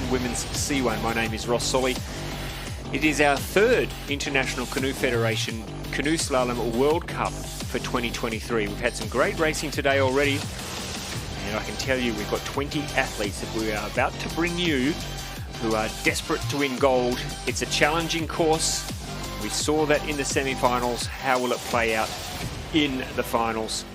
Tacen Women's C1. My name is Ross Solly. It is our third International Canoe Federation Canoe Slalom World Cup for 2023. We've had some great racing today already, and I can tell you we've got 20 athletes that we are about to bring you who are desperate to win gold. It's a challenging course. We saw that in the semi-finals. How will it play out in the finals?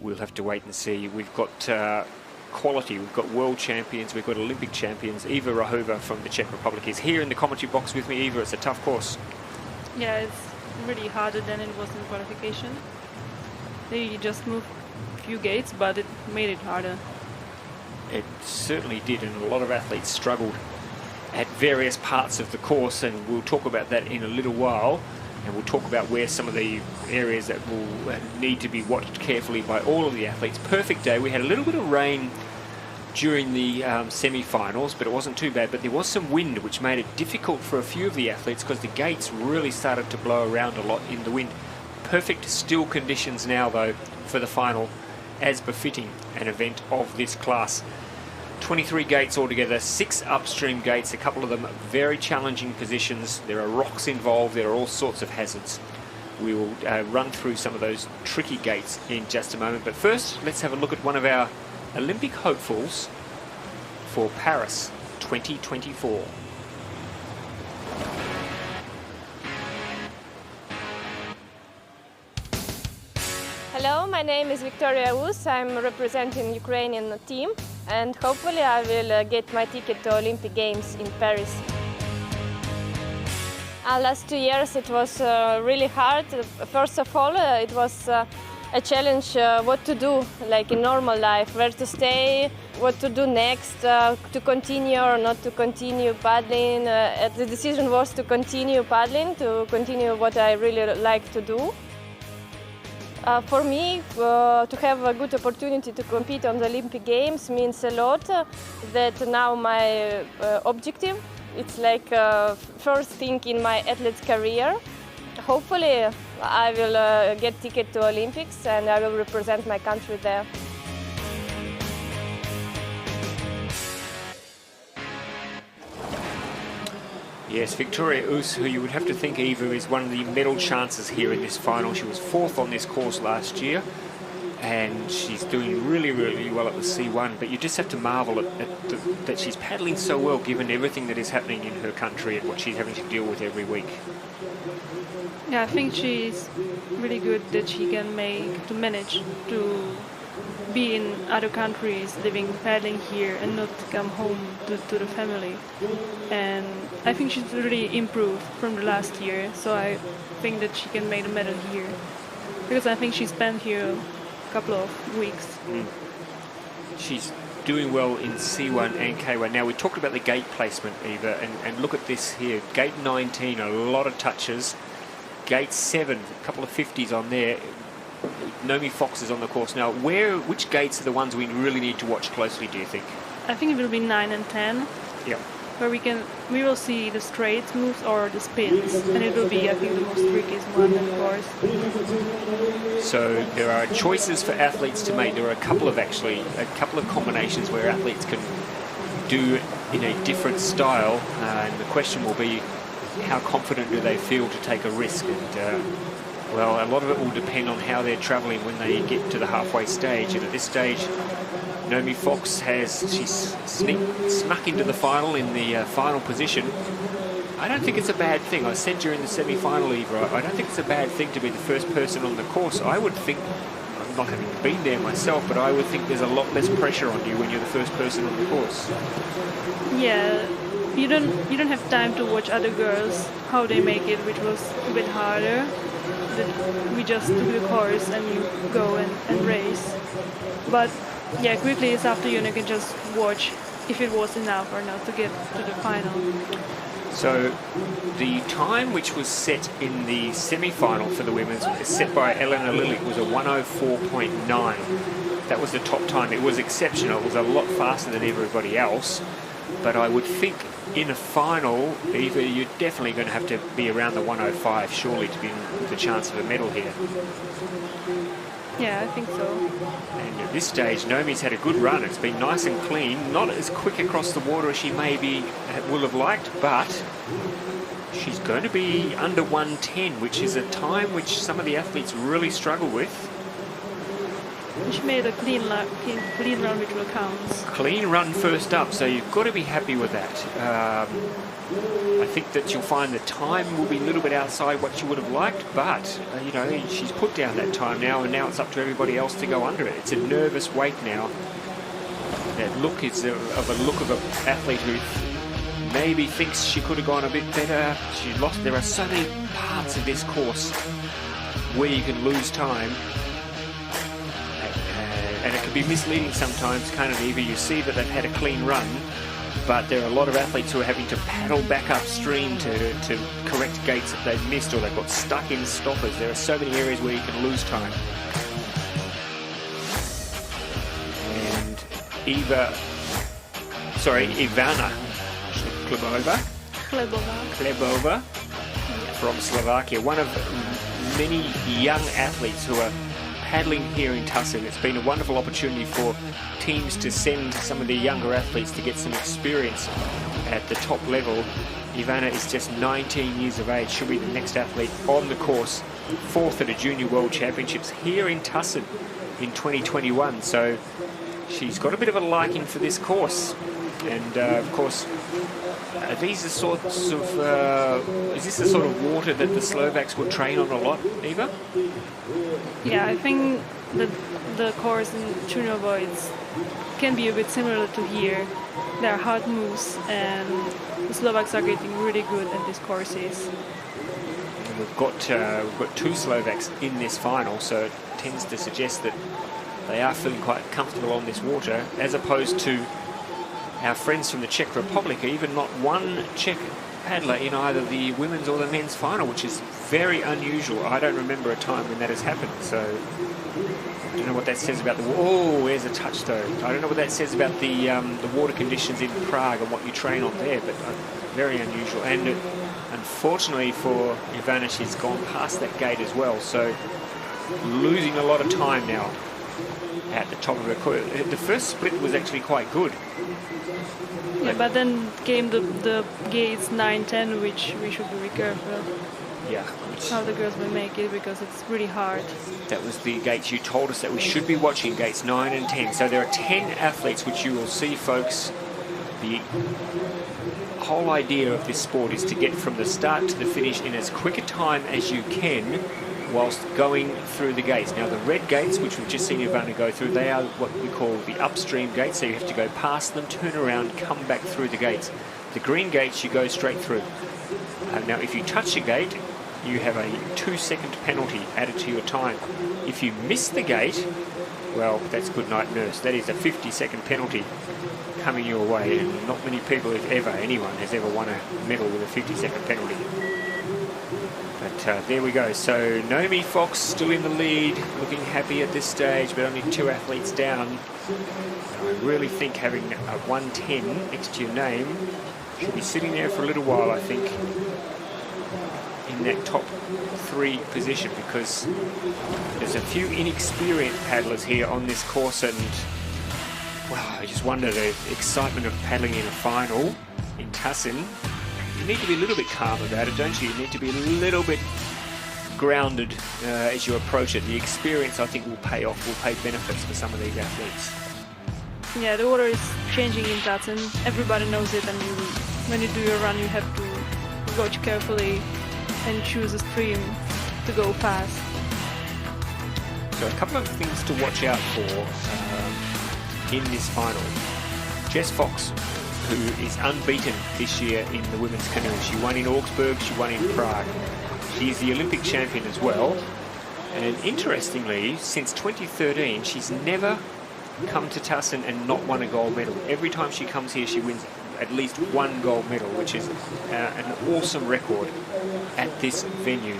We'll have to wait and see. We've got quality. We've got world champions. We've got Olympic champions. Eva Rahova from the Czech Republic is here in the commentary box with me. Eva, it's a tough course. Yeah, it's really harder than it was in qualification. They just moved a few gates, but it made it harder. It certainly did, and a lot of athletes struggled at various parts of the course, and we'll talk about that in a little while. And we'll talk about where some of the areas that will need to be watched carefully by all of the athletes. Perfect day. We had a little bit of rain during the semi-finals, but it wasn't too bad. But there was some wind, which made it difficult for a few of the athletes because the gates really started to blow around a lot in the wind. Perfect still conditions now, though, for the final, as befitting an event of this class. 23 gates altogether, 6 upstream gates, a couple of them very challenging positions. There are rocks involved, there are all sorts of hazards. We will run through some of those tricky gates in just a moment. But first, let's have a look at one of our Olympic hopefuls for Paris 2024. Hello, my name is Victoria Us. I'm representing Ukrainian team, and hopefully I will get my ticket to Olympic Games in Paris. Last 2 years it was really hard. First of all, it was a challenge what to do, like in normal life, where to stay, what to do next, to continue or not to continue paddling. The decision was to continue paddling, to continue what I really like to do. For me, to have a good opportunity to compete on the Olympic Games means a lot. That now my objective, it's like first thing in my athlete's career. Hopefully I will get ticket to Olympics and I will represent my country there. Yes, Victoria Us, who you would have to think, Eva, is one of the medal chances here in this final. She was 4th on this course last year, and she's doing really, really well at the C1. But you just have to marvel at that she's paddling so well, given everything that is happening in her country and what she's having to deal with every week. Yeah, I think she's really good that she can manage to be in other countries, living, paddling here, and not come home to the family. And I think she's really improved from the last year, so I think that she can make the medal here. Because I think she spent here a couple of weeks. She's doing well in C1 and K1. Now, we talked about the gate placement, Eva, and look at this here. Gate 19, a lot of touches. Gate 7, a couple of 50s on there. Naomi Fox is on the course now. Which gates are the ones we really need to watch closely, do you think? I think it will be 9 and 10. Yep. Where we will see the straight moves or the spins, and it will be, I think, the most trickiest one, of course. So there are choices for athletes to make. There are a couple of combinations where athletes can do in a different style, and the question will be, how confident do they feel to take a risk? And well, a lot of it will depend on how they're travelling when they get to the halfway stage. And at this stage, Naomi Fox she's snuck into the final in the final position. I don't think it's a bad thing. I said during the semi-final, Eva, I don't think it's a bad thing to be the first person on the course. I would think, not having been there myself, but I would think there's a lot less pressure on you when you're the first person on the course. Yeah, you don't have time to watch other girls, how they make it, which was a bit harder. That we just do the course and you go and race. But yeah, quickly it's up to you, and you can just watch if it was enough or not to get to the final. So the time which was set in the semi-final for the women's, set by Elena Lilik, was a 104.9. That was the top time. It was exceptional. It was a lot faster than everybody else. But I would think in a final, Eva, you're definitely going to have to be around the 105, surely, to be in the chance of a medal here. Yeah, I think so. And at this stage, Naomi's had a good run. It's been nice and clean, not as quick across the water as she maybe will have liked, but she's going to be under 1:10, which is a time which some of the athletes really struggle with. She made a clean run, which will count. Clean run first up, so you've got to be happy with that. I think that you'll find the time will be a little bit outside what you would have liked, but you know, she's put down that time now, and now it's up to everybody else to go under it. It's a nervous wait now. That look is of a look of an athlete who maybe thinks she could have gone a bit better. She lost. There are so many parts of this course where you can lose time. And it can be misleading sometimes, can't it, Eva? You see that they've had a clean run, but there are a lot of athletes who are having to paddle back upstream to correct gates that they've missed, or they've got stuck in stoppers. There are so many areas where you can lose time. And Ivana Klebova from Slovakia, one of many young athletes who are paddling here in Tacen. It's been a wonderful opportunity for teams to send some of the younger athletes to get some experience at the top level. Ivana is just 19 years of age. She'll be the next athlete on the course, 4th at a Junior World Championships here in Tacen in 2021. So she's got a bit of a liking for this course. And of course, these are sorts of, is this the sort of water that the Slovaks would train on a lot, Eva? Yeah, I think that the course in Črnovo can be a bit similar to here. There are hard moves, and the Slovaks are getting really good at these courses. And we've got 2 Slovaks in this final, so it tends to suggest that they are feeling quite comfortable on this water, as opposed to our friends from the Czech Republic, even not one Czech paddler in either the women's or the men's final, which is very unusual. I don't remember a time when that has happened, so I don't know what that says about the... Oh, there's a touch though. I don't know what that says about the water conditions in Prague and what you train on there, but very unusual. And unfortunately for Ivana, she's gone past that gate as well, so losing a lot of time now at the top of her course. The first split was actually quite good. Yeah, but then came the gates 9-10, which we should be careful. Yeah. How the girls will make it, because it's really hard. That was the gates you told us that we should be watching, gates 9 and 10. So there are 10 athletes, which you will see, folks. The whole idea of this sport is to get from the start to the finish in as quick a time as you can, whilst going through the gates. Now the red gates, which we've just seen Ivana go through, they are what we call the upstream gates, so you have to go past them, turn around, come back through the gates. The green gates you go straight through. Now if you touch a gate, you have a 2-second penalty added to your time. If you miss the gate, well, that's good night, nurse. That is a 50-second penalty coming your way, and not many people, if ever anyone has ever won a medal with a 50-second penalty. But there we go. So Naomi Fox still in the lead, looking happy at this stage, but only 2 athletes down. And I really think having a 1:10 next to your name should be sitting there for a little while, I think, in that top 3 position, because there's a few inexperienced paddlers here on this course, and well, I just wonder the excitement of paddling in a final in Tacen. You need to be a little bit calm about it, don't you? You need to be a little bit grounded as you approach it. The experience, I think, will pay off, will pay benefits for some of these athletes. Yeah, the water is changing in Tacen. Everybody knows it, and when you do your run, you have to watch carefully and choose a stream to go fast. So a couple of things to watch out for in this final. Jess Fox, who is unbeaten this year in the women's canoe. She won in Augsburg, she won in Prague. She's the Olympic champion as well. And interestingly, since 2013, she's never come to Tacen and not won a gold medal. Every time she comes here, she wins at least 1 gold medal, which is an awesome record at this venue.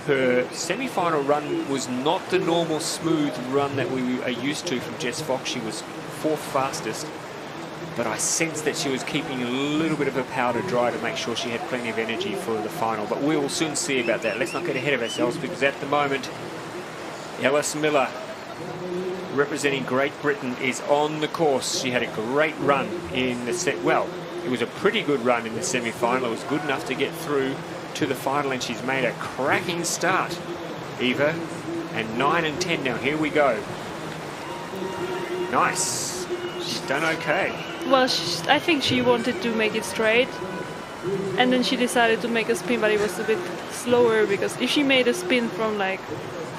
Her semi-final run was not the normal smooth run that we are used to from Jess Fox. She was 4th fastest, but I sensed that she was keeping a little bit of her powder dry to make sure she had plenty of energy for the final. But we will soon see about that. Let's not get ahead of ourselves, because at the moment, Ellis Miller representing Great Britain, is on the course. She had a great run in the set. Well, it was a pretty good run in the semi-final. It was good enough to get through to the final, and she's made a cracking start, Eva. And 9 and 10 now. Here we go. Nice. She's done okay. Well, I think she wanted to make it straight, and then she decided to make a spin, but it was a bit slower, because if she made a spin from like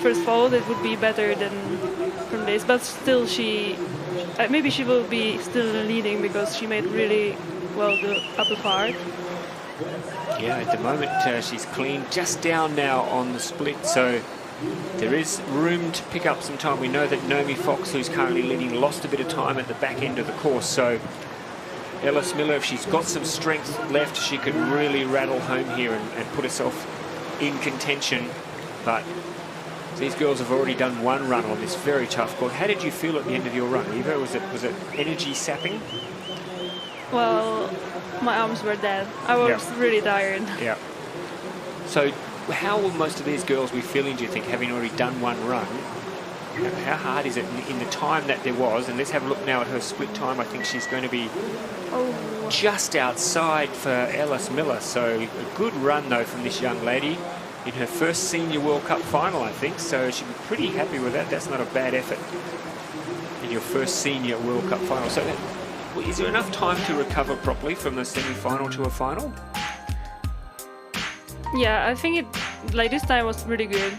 first fold, it would be better than from this. But still, maybe she will be still leading, because she made really well the upper part. Yeah, at the moment she's clean, just down now on the split, so there is room to pick up some time. We know that Naomi Fox, who's currently leading, lost a bit of time at the back end of the course, so Ellis Miller, if she's got some strength left, she could really rattle home here and put herself in contention. But these girls have already done one run on this very tough course. How did you feel at the end of your run, Eva? Was it energy sapping? Well, my arms were dead. I was really tired. Yeah. So how will most of these girls be feeling, do you think, having already done one run? How hard is it in the time that there was? And let's have a look now at her split time. I think she's going to be just outside for Ellis Miller. So a good run, though, from this young lady in her first Senior World Cup final, I think. So she'll be pretty happy with that. That's not a bad effort in your first Senior World Cup final. So is there enough time to recover properly from the semi-final to a final? Yeah, I think this time was really good.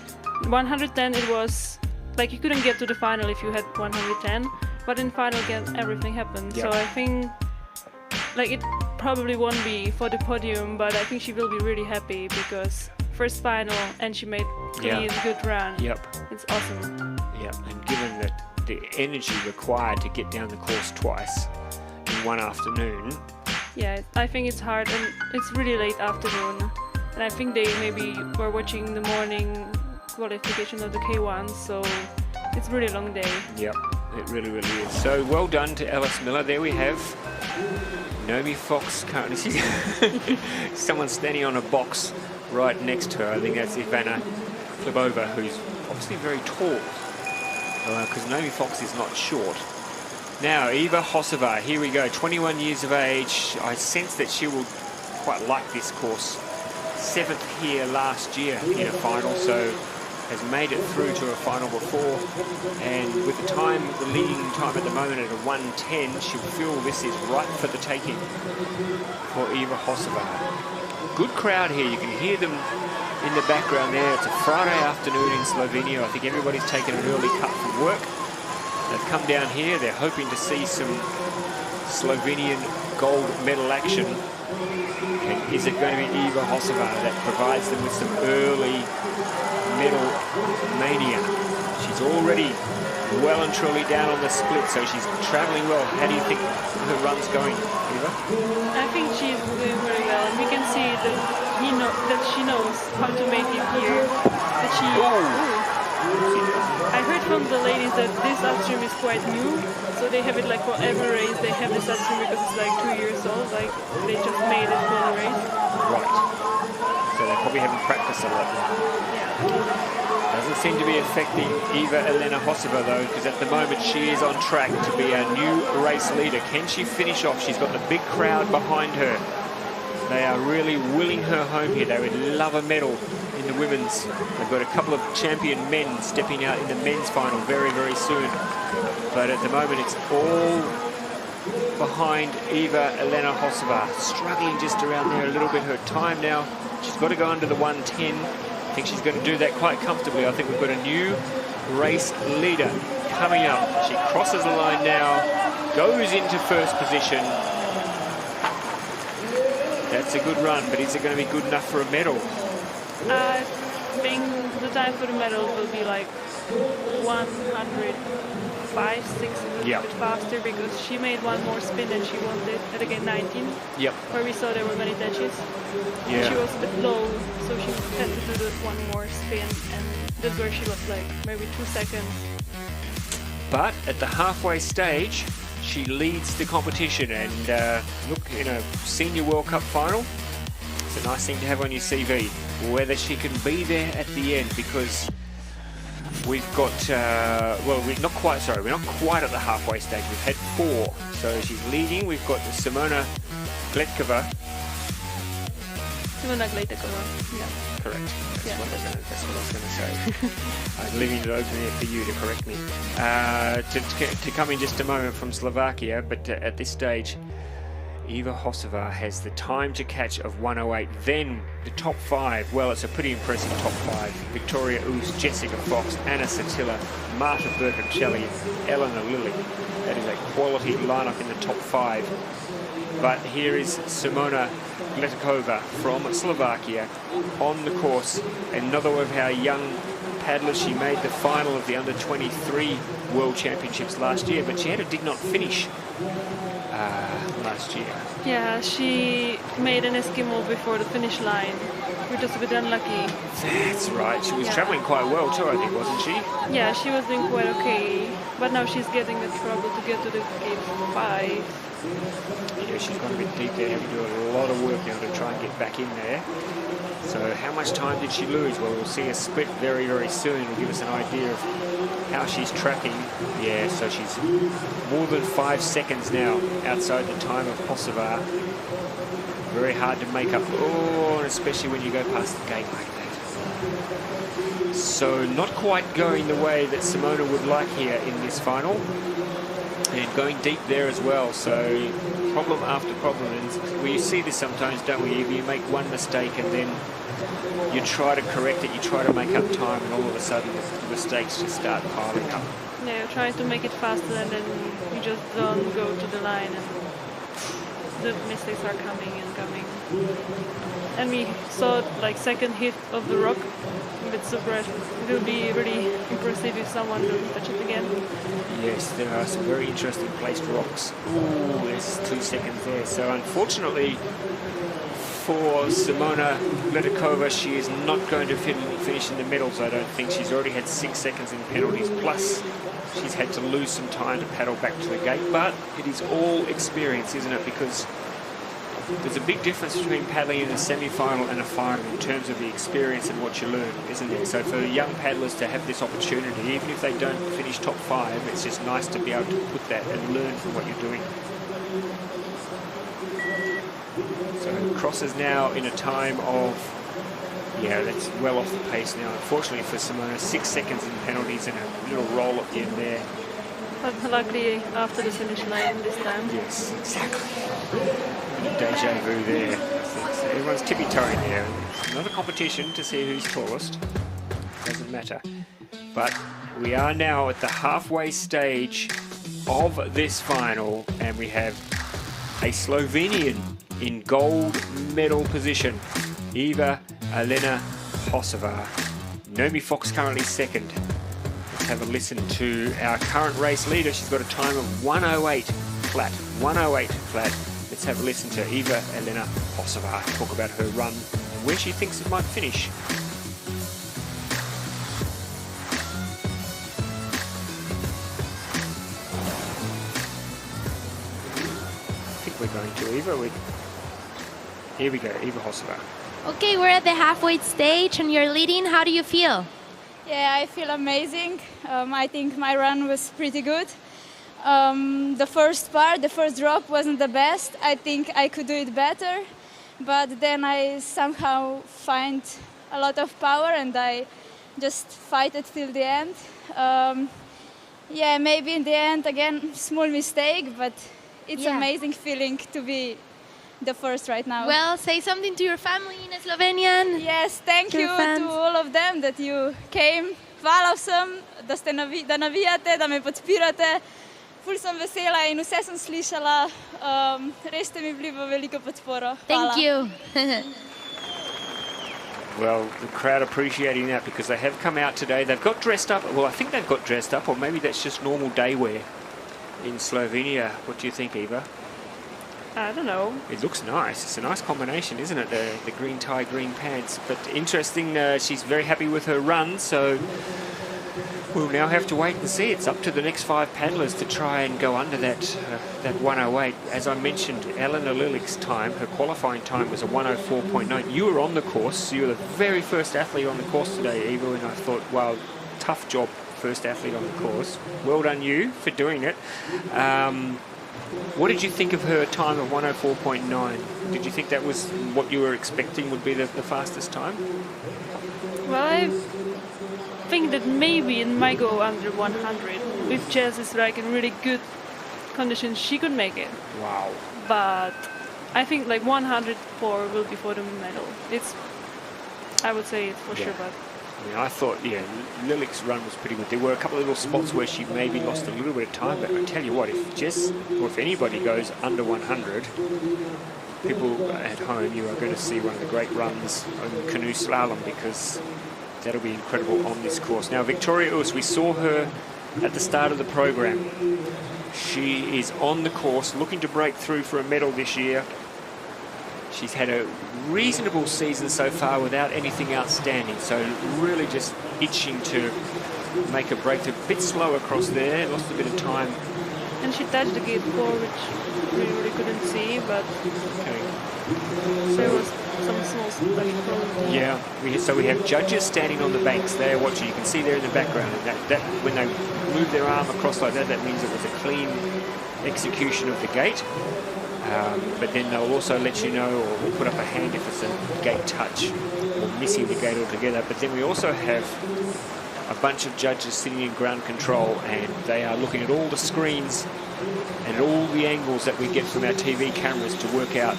110, it was like you couldn't get to the final if you had 110, but in final again everything happened. Yep. So I think like it probably won't be for the podium, but I think she will be really happy, because first final and she made clean, good run. Yep. It's awesome. Yep, and given that the energy required to get down the course twice in one afternoon. Yeah, I think it's hard, and it's really late afternoon. And I think they maybe were watching the morning qualification of the K1, so it's a really long day. Yep, it really, really is. So well done to Ellis Miller. There we have Naomi Fox currently. Someone standing on a box right next to her. I think that's Ivana Klibova, who's obviously very tall, because Naomi Fox is not short. Now, Eva Hosova, here we go, 21 years of age. I sense that she will quite like this course. 7th here last year in a final, so has made it through to a final before, and with the leading time at the moment at a 1:10, she'll feel this is right for the taking for Eva Hosova. Good crowd here, you can hear them in the background there. It's a Friday afternoon in Slovenia. I think everybody's taken an early cut from work. They've come down here, they're hoping to see some Slovenian gold medal action. And is it going to be Eva Hosova that provides them with some early medal mania? She's already well and truly down on the split, so she's travelling well. How do you think her run's going, Eva? I think she's doing very well, and we can see that she knows how to make it here. I heard from the ladies that this upstream is quite new, so they have it like for every race. They have this upstream because it's like 2 years old, like they just made it for the race. Right. So they probably haven't practiced a lot. Yeah. Doesn't seem to be affecting Eva Elena Hosova, though, because at the moment she is on track to be a new race leader. Can she finish off? She's got the big crowd behind her. They are really willing her home here. They would love a medal in the women's. They've got a couple of champion men stepping out in the men's final very, very soon. But at the moment, it's all behind Eva Elena Hosova. Struggling just around there a little bit. Her time now, she's got to go under the 1:10. I think she's going to do that quite comfortably. I think we've got a new race leader coming up. She crosses the line now, goes into first position. That's a good run, but is it going to be good enough for a medal? I think the time for the medal will be like 105, 6, a little bit faster, because she made one more spin and she wanted at again 19. Yep. Where we saw there were many touches. Yeah. She was a bit low, so she had to do the one more spin, and that's where she was like maybe 2 seconds. But at the halfway stage, she leads the competition, and look, in a Senior World Cup final, it's a nice thing to have on your CV. Whether she can be there at the end, because we've got, we're not quite at the halfway stage. We've had 4. So she's leading. We've got Simona Gletkova. Simona Gletkova, yeah. Correct. Yeah. That's what I was going to say. I'm leaving it open there for you to correct me. To come in just a moment from Slovakia, but at this stage, Eva Hosova has the time to catch of 1:08. Then the top 5. Well, it's a pretty impressive top 5. Victoria Oos, Jessica Fox, Anna Satilla, Marta Bertoncelli, Eleanor Lilly. That is a quality lineup in the top 5. But here is Simona Gletkova from Slovakia on the course. Another of our young paddlers. She made the final of the under-23 World Championships last year, but she had a did not finish last year. Yeah, she made an Eskimo before the finish line, which was a bit unlucky. That's right. She was travelling quite well too, I think, wasn't she? Yeah, she was doing quite okay, but now she's getting the trouble to get to the gate 5. Yeah, she's gone a bit deep there, having to do a lot of work now to try and get back in there. So how much time did she lose? Well, we'll see a split very, very soon. It'll give us an idea of how she's tracking. Yeah, so she's more than 5 seconds now outside the time of Hosova. Very hard to make up. Oh, and especially when you go past the gate like that. So not quite going the way that Simona would like here in this final. And going deep there as well. So problem after problem. And we see this sometimes, don't we? You make one mistake and then you try to correct it, you try to make up time, and all of a sudden the mistakes just start piling up. Yeah, you're trying to make it faster and then you just don't go to the line and the mistakes are coming and coming. And we saw like second hit of the rock. I'm a bit surprised. It will be really impressive if someone will touch it again. Yes, there are some very interesting placed rocks. Ooh, there's 2 seconds there. So unfortunately for Simona Gletkova, she is not going to finish in the medals, I don't think. She's already had 6 seconds in penalties, plus she's had to lose some time to paddle back to the gate. But it is all experience, isn't it? Because there's a big difference between paddling in a semi-final and a final in terms of the experience and what you learn, isn't there? So for the young paddlers to have this opportunity, even if they don't finish top 5, it's just nice to be able to put that and learn from what you're doing. So crosses now in a time of, yeah, that's well off the pace now. Unfortunately for Simona, 6 seconds in penalties and a little roll at the end there. But luckily after the finish line this time. Yes, exactly. Deja vu there. So everyone's tippy-toeing there. It's not a competition to see who's tallest. Doesn't matter. But we are now at the halfway stage of this final, and we have a Slovenian in gold medal position, Eva Elena Hosova. Naomi Fox currently second. Let's have a listen to our current race leader. She's got a time of 1:08 flat. 1:08 flat. Let's have a listen to Eva Elena Hosova talk about her run and where she thinks it might finish. I think we're going to Eva. Here we go, Eva Hosova. Okay, we're at the halfway stage and you're leading. How do you feel? Yeah, I feel amazing. I think my run was pretty good. The first drop wasn't the best. I think I could do it better, but then I somehow find a lot of power and I just fight it till the end. Yeah, maybe in the end again, small mistake, but it's amazing feeling to be the first right now. Well, say something to your family in Slovenian. Yes, thank you to all of them that you came. Hvala vsem, da navijate, da me podpirate. Ful sem vesela in vse sem slišala. Res ste mi bili v veliko podporo. Thank you. Well, the crowd appreciating that because they have come out today. They've got dressed up. Well, I think they've got dressed up, or maybe that's just normal day wear in Slovenia. What do you think, Eva? I don't know. It looks nice. It's a nice combination, isn't it? The green tie, green pants. But interesting, she's very happy with her run, so we'll now have to wait and see. It's up to the next 5 paddlers to try and go under that 1:08. As I mentioned, Eleanor Lillick's time, her qualifying time was a 1:04.9. You were on the course. You were the very first athlete on the course today, Eva, and I thought, wow, tough job, first athlete on the course. Well done you for doing it. What did you think of her time of 104.9? Did you think that was what you were expecting would be the fastest time? Well, I think that maybe it might go under 100. If Jess is like in really good condition, she could make it. Wow. But I think like 104 will be for the medal. I would say it's for sure, but I mean, I thought, Lilik's run was pretty good. There were a couple of little spots where she maybe lost a little bit of time, but I tell you what, if Jess, or if anybody goes under 100, people at home, you are going to see one of the great runs on canoe slalom, because that'll be incredible on this course. Now, Victoria Oos, we saw her at the start of the program. She is on the course, looking to break through for a medal this year. She's had a reasonable season so far without anything outstanding, so really just itching to make a breakthrough. A bit slow across there, lost a bit of time. And she touched the gate 4, which we really couldn't see, but there was some small stuff. Yeah, so we have judges standing on the banks. They're watching. You can see there in the background. And that when they move their arm across like that, that means it was a clean execution of the gate. But then they'll also let you know, or we'll put up a hand if it's a gate touch or missing the gate altogether. But then we also have a bunch of judges sitting in ground control, and they are looking at all the screens and all the angles that we get from our TV cameras to work out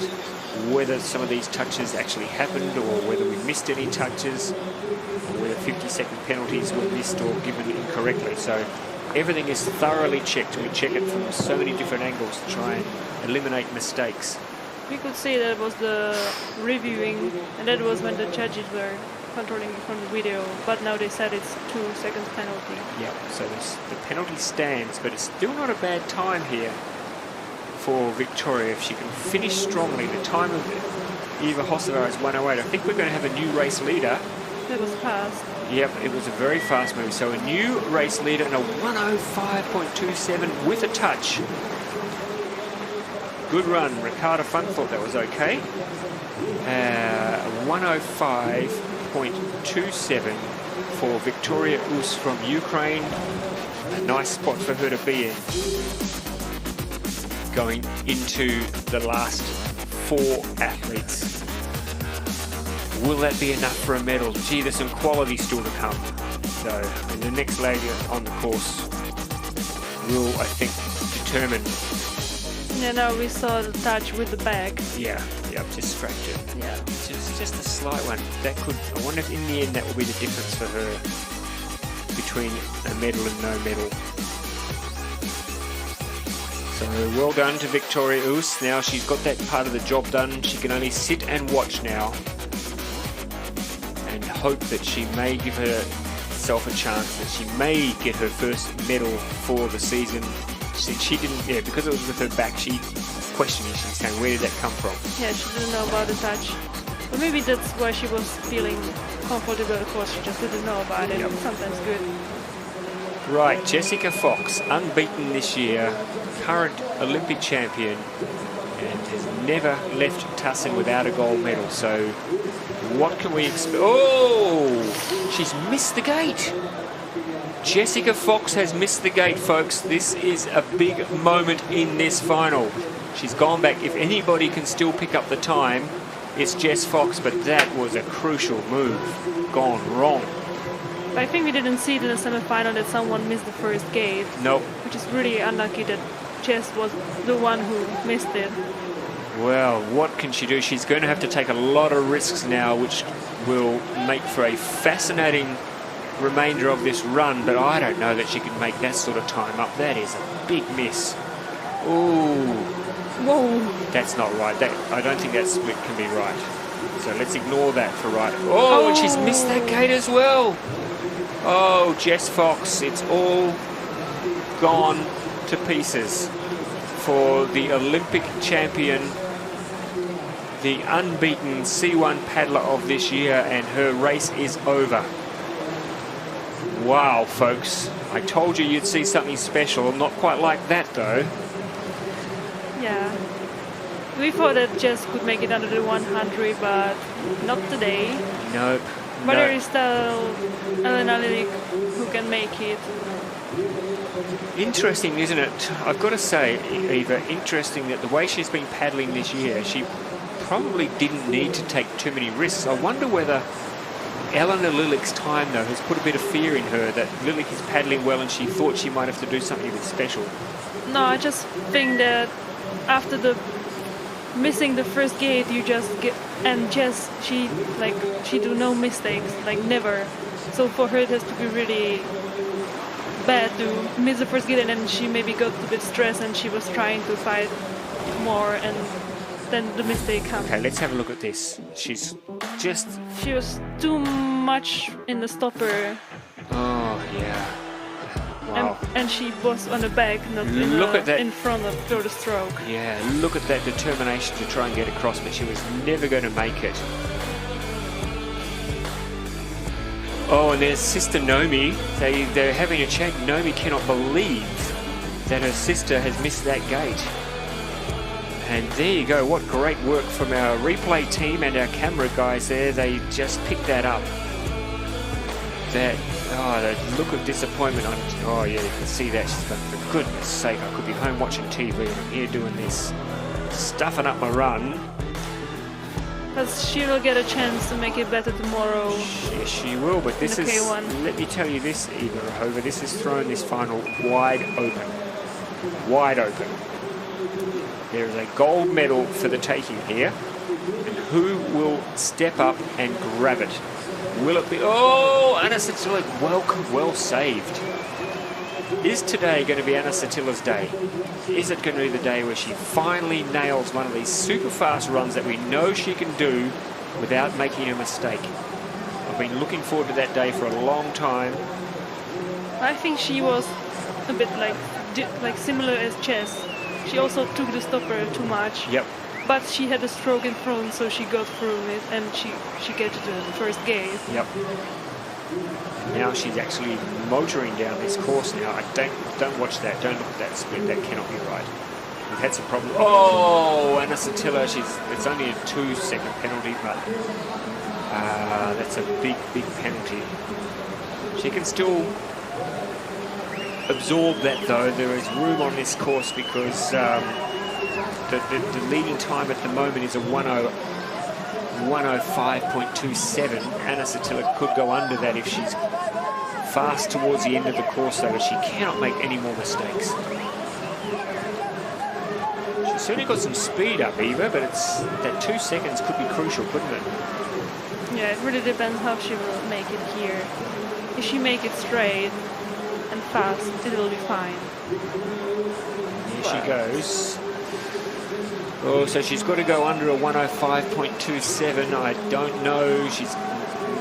whether some of these touches actually happened, or whether we missed any touches, or whether 50-second penalties were missed or given incorrectly. So everything is thoroughly checked. We check it from so many different angles to try and eliminate mistakes. We could see that was the reviewing, and that was when the judges were controlling from the video, but now they said it's 2 seconds penalty. Yeah, so the penalty stands, but it's still not a bad time here for Victoria. If she can finish strongly, the time of Eva Hossevara is 1:08. I think we're going to have a new race leader. That was fast. Yep, it was a very fast move. So a new race leader and a 1:05.27 with a touch. Good run. Ricardo Funk thought that was okay. 1:05.27 for Victoria Oos from Ukraine. A nice spot for her to be in. Going into the last 4 athletes. Will that be enough for a medal? Gee, there's some quality still to come. So, and the next lady on the course will, I think, determine. Yeah, now we saw the touch with the bag. Yeah, just scratched it. Yeah. Just a slight one. That could, I wonder if in the end that will be the difference for her between a medal and no medal. So well done to Victoria Oos. Now she's got that part of the job done. She can only sit and watch now and hope that she may give herself a chance, that she may get her first medal for the season. She didn't, because it was with her back, she questioning, she's saying, where did that come from? Yeah, she didn't know about the touch. But maybe that's why she was feeling comfortable, of course, she just didn't know about it. Yep. Sometimes good. Right, Jessica Fox, unbeaten this year, current Olympic champion, and has never left Tacen without a gold medal. So what can we expect? Oh, she's missed the gate. Jessica Fox has missed the gate, folks. This is a big moment in this final. She's gone back. If anybody can still pick up the time, it's Jess Fox, but that was a crucial move. Gone wrong. But I think we didn't see it in the semi-final that someone missed the first gate. Nope. Which is really unlucky that Jess was the one who missed it. Well, what can she do? She's going to have to take a lot of risks now, which will make for a fascinating remainder of this run, but I don't know that she can make that sort of time up. That is a big miss. Ooh. Whoa. That's not right. I don't think that split can be right. So let's ignore that for right. Oh, and she's missed that gate as well. Oh, Jess Fox, it's all gone to pieces for the Olympic champion, the unbeaten C1 paddler of this year, and her race is over. Wow, folks. I told you you'd see something special. Not quite like that, though. Yeah. We thought that Jess could make it under the 100, but not today. Nope. But there is still Elena Lilik who can make it. Interesting, isn't it? I've got to say, Eva, interesting that the way she's been paddling this year, she probably didn't need to take too many risks. I wonder whether Elena Lilik's time, though, has put a bit of fear in her that Lilik is paddling well and she thought she might have to do something a bit special. No, I just think that after the missing the first gate, you just get, and Jess, she do no mistakes, like never. So for her, it has to be really bad to miss the first gate, and then she maybe got a bit stressed and she was trying to fight more, and then the mistake comes. Okay, let's have a look at this. She's just... She was too much in the stopper. Oh, yeah. Wow. And she was on the back, not in front of the stroke. Yeah, look at that determination to try and get across, but she was never going to make it. Oh, and there's sister Nomi. They're having a chat. Nomi cannot believe that her sister has missed that gate. And there you go. What great work from our replay team and our camera guys there. They just picked that up. That look of disappointment on... Oh, yeah, you can see that. She's going, for goodness sake, I could be home watching TV and I'm here doing this. Stuffing up my run. Because she will get a chance to make it better tomorrow. Yes, she will, but this is... K1. Let me tell you this, Eva Rahova. This has thrown this final wide open. Wide open. There is a gold medal for the taking here. And who will step up and grab it? Will it be... Oh, Anna Satilla, well saved. Is today going to be Anna Satilla's day? Is it going to be the day where she finally nails one of these super fast runs that we know she can do without making a mistake? I've been looking forward to that day for a long time. I think she was a bit like similar as Chess. She also took the stopper too much. Yep. But she had a stroke in front, so she got through it, and she got to the first gate. Yep. Now she's actually motoring down this course now. Don't watch that. Don't look at that split. That cannot be right. We've had some problems. Oh, Anna Satilla. It's only a 2-second penalty, but that's a big penalty. She can still absorb that, though. There is room on this course because the leading time at the moment is a 105.27. Anna Satilla could go under that if she's fast towards the end of the course, though, but she cannot make any more mistakes. She's certainly got some speed up, Eva, but it's that 2 seconds could be crucial, couldn't it? Yeah, it really depends how she will make it here. If she make it straight and fast, it will be fine. Here she goes. Oh, so she's got to go under a 105.27. I don't know.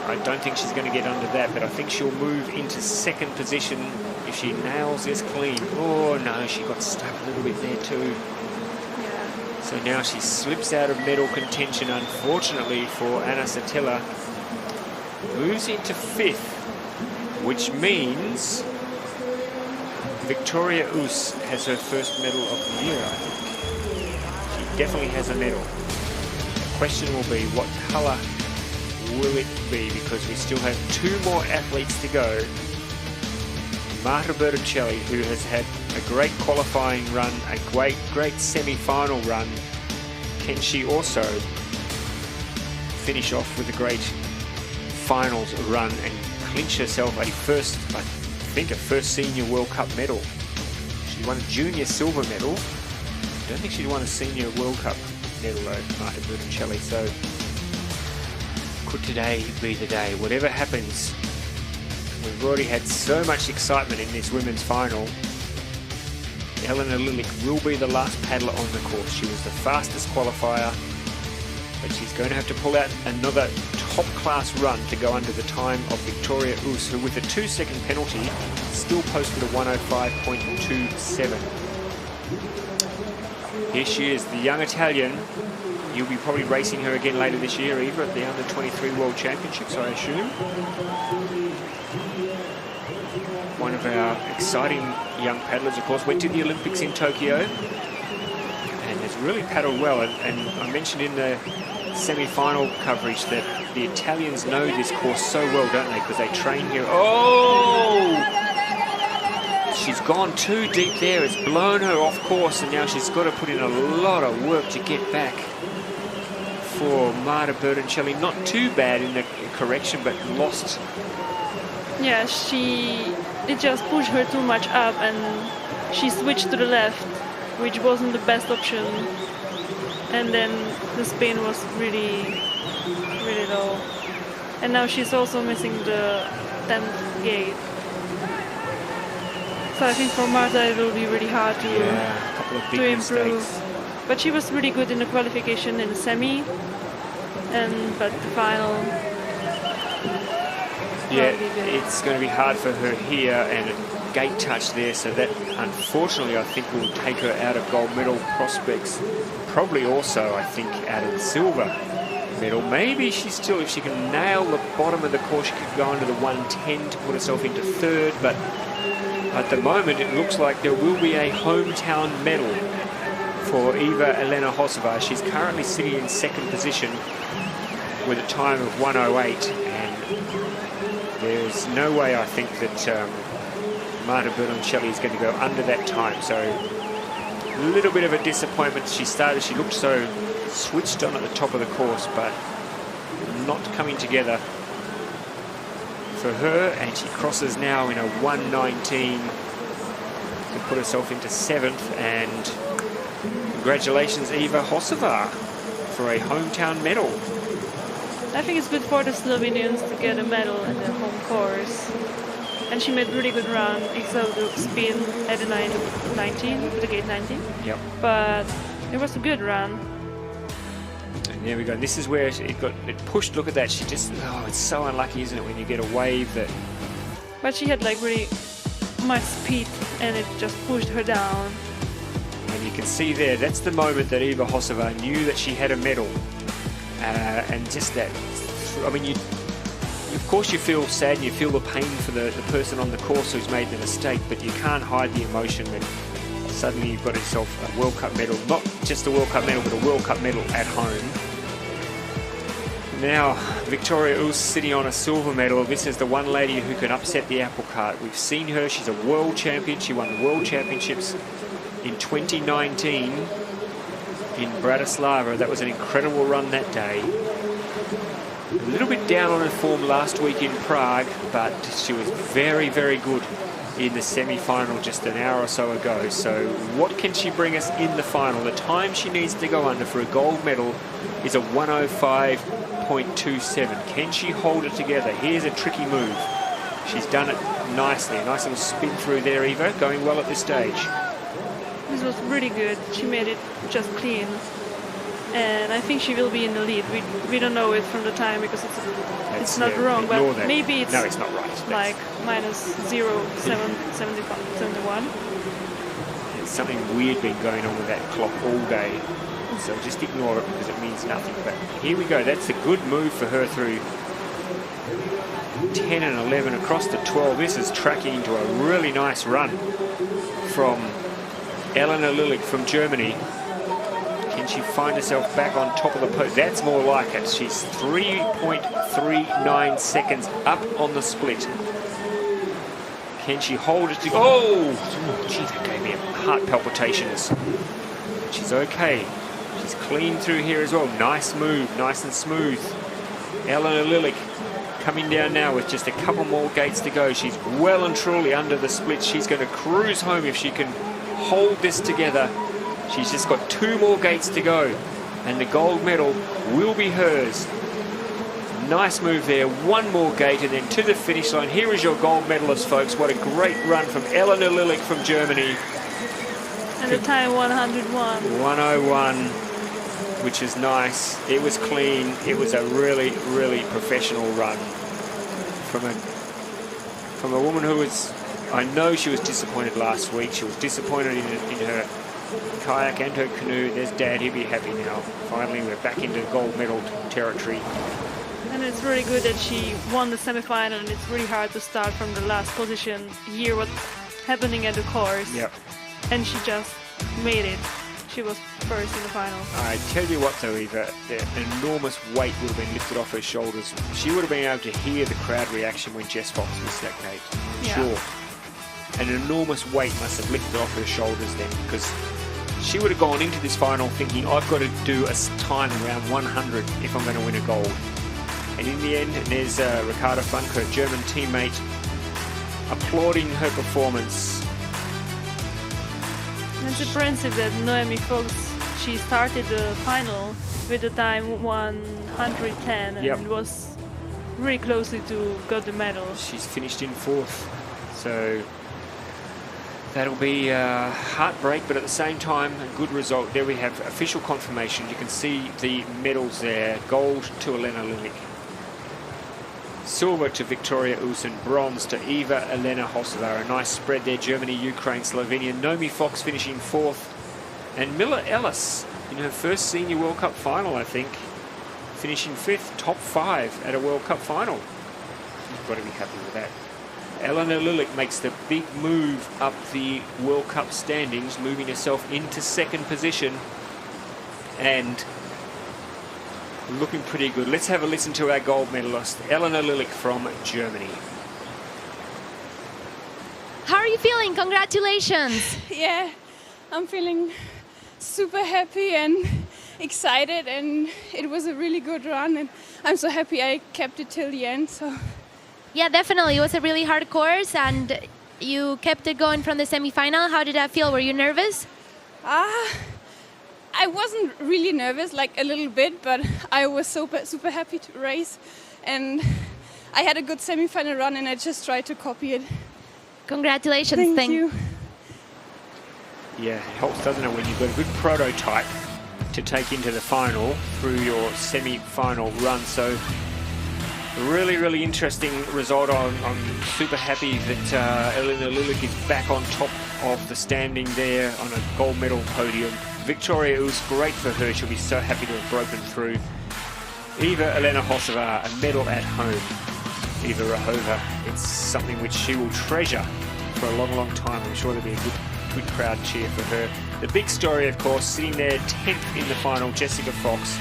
I don't think she's going to get under that, but I think she'll move into second position if she nails this clean. Oh, no, she got stuck a little bit there too. Yeah. So now she slips out of medal contention, unfortunately, for Anna Satilla. Moves into fifth, which means Victoria Oos has her first medal of the year, I think. Definitely has a medal. The question will be, what colour will it be? Because we still have 2 more athletes to go. Marta Berticelli, who has had a great qualifying run, a great semi-final run. Can she also finish off with a great finals run and clinch herself a first senior World Cup medal? She won a junior silver medal. I don't think she won a senior World Cup medal, though, Marta Berticelli. So could today be the day? Whatever happens, we've already had so much excitement in this women's final. Elena Lilik will be the last paddler on the course. She was the fastest qualifier, but she's going to have to pull out another top-class run to go under the time of Victoria Oos, who with a 2-second penalty still posted a 105.27. Here she is, the young Italian. You'll be probably racing her again later this year, Eva, at the Under-23 World Championships, I assume. One of our exciting young paddlers, of course, went to the Olympics in Tokyo and has really paddled well. And I mentioned in the semi-final coverage that the Italians know this course so well, don't they? Because they train here. Oh! She's gone too deep there. It's blown her off course, and now she's got to put in a lot of work to get back. For Marta Bertoncelli, not too bad in the correction, but lost. Yeah, it just pushed her too much up, and she switched to the left, which wasn't the best option. And then the spin was really, really low. And now she's also missing the 10th gate. So I think for Marta it will be really hard to, a couple of big improve. mistakes. But she was really good in the qualification in the semi, but the final. Yeah, it's going to be hard for her here, and a gate touch there, so that unfortunately I think will take her out of gold medal prospects. Probably also, I think, out of the silver medal. Maybe she's still, if she can nail the bottom of the course, she could go into the 110 to put herself into third, but at the moment it looks like there will be a hometown medal for Eva Elena Hosova. She's currently sitting in second position with a time of 1:08, and there's no way I think that Marta Bertoncelli is going to go under that time. So a little bit of a disappointment. She looked so switched on at the top of the course, but not coming together for her, and she crosses now in a 1:19 to put herself into seventh. And congratulations, Eva Hosova, for a hometown medal. I think it's good for the Slovenians to get a medal in their home course. And she made a really good run, except the spin at the 19, the gate 19. Yep. But it was a good run. And there we go. This is where it pushed. Look at that. She just, it's so unlucky, isn't it, when you get a wave that... But she had like really much speed, and it just pushed her down. And you can see there, that's the moment that Eva Hosova knew that she had a medal. And just that, I mean, of course you feel sad and you feel the pain for the person on the course who's made the mistake, but you can't hide the emotion when suddenly you've got yourself a World Cup medal, not just a World Cup medal, but a World Cup medal at home. Now, Victoria Oos sitting on a silver medal. This is the one lady who can upset the apple cart. We've seen her, she's a world champion. She won the World Championships in 2019 in Bratislava. That was an incredible run that day. A little bit down on her form last week in Prague, but she was very, very good in the semi-final just an hour or so ago. So what can she bring us in the final? The time she needs to go under for a gold medal is a 1:05.27. Can she hold it together? Here's a tricky move. She's done it nicely. A nice little spin through there, Eva, going well at this stage. This was really good. She made it just clean. And I think she will be in the lead. We don't know it from the time because it's not wrong, but maybe it's, no, it's not right. Like minus 0.71. There's something weird been going on with that clock all day. So just ignore it because it means nothing. But here we go. That's a good move for her through 10 and 11 across the 12. This is tracking into a really nice run from Elena Lillich from Germany. Can she find herself back on top of the post? That's more like it. She's 3.39 seconds up on the split. Can she hold it to... Oh, gee, that gave me heart palpitations. She's okay. She's clean through here as well. Nice move, nice and smooth. Elena Lillich coming down now with just a couple more gates to go. She's well and truly under the split. She's going to cruise home if she can hold this together. She's just got 2 more gates to go, and the gold medal will be hers. Nice move there. 1 more gate and then to the finish line. Here is your gold medalist, folks. What a great run from Elena Lillich from Germany. And the time 101. 101, which is nice. It was clean. It was a really, really professional run from a woman who was... I know she was disappointed last week. She was disappointed in her kayak and her canoe. There's Dad, he'll be happy now. Finally, we're back into gold medal territory. And it's really good that she won the semi-final, and it's really hard to start from the last position, hear what's happening at the course. Yep. And she just made it. she was first in the final. I tell you what though, Eva, an enormous weight would have been lifted off her shoulders. She would have been able to hear the crowd reaction when Jess Fox missed that gate. Yeah. Sure. An enormous weight must have lifted off her shoulders then, because she would have gone into this final thinking, I've got to do a time around 100 if I'm going to win a gold. And in the end, there's Ricarda Funk, her German teammate, applauding her performance. It's impressive that Noemi Fox, she started the final with the time 110 and was really closely to got the medal. She's finished in 4th. So that'll be a heartbreak, but at the same time, a good result. There we have official confirmation. You can see the medals there. Gold to Elena Lilic. Silver to Victoria Usen. Bronze to Eva Elena Hosova. A nice spread there. Germany, Ukraine, Slovenia. Noemi Fox finishing 4th. And Miller Ellis in her first Senior World Cup final, I think, finishing 5th. Top 5 at a World Cup final. You've got to be happy with that. Elena Lilic makes the big move up the World Cup standings, moving herself into 2nd position and looking pretty good. Let's have a listen to our gold medalist, Elena Lilic from Germany. How are you feeling? Congratulations. Yeah, I'm feeling super happy and excited, and it was a really good run, and I'm so happy I kept it till the end. So. Yeah, definitely. It was a really hard course, and you kept it going from the semi-final. How did that feel? Were you nervous? I wasn't really nervous, like a little bit, but I was super happy to race, and I had a good semi-final run, and I just tried to copy it. Congratulations. Thank you. Yeah, it helps, doesn't it, when you've got a good prototype to take into the final through your semi-final run. So really interesting result. I'm super happy that Elena Lilic is back on top of the standing there on a gold medal podium. Victoria, it was great for her. She'll be so happy to have broken through. Eva Elena Hosova, a medal at home. Eva Rahova, it's something which she will treasure for a long time. I'm sure there'll be a good crowd cheer for her. The big story, of course, sitting there 10th in the final, Jessica Fox.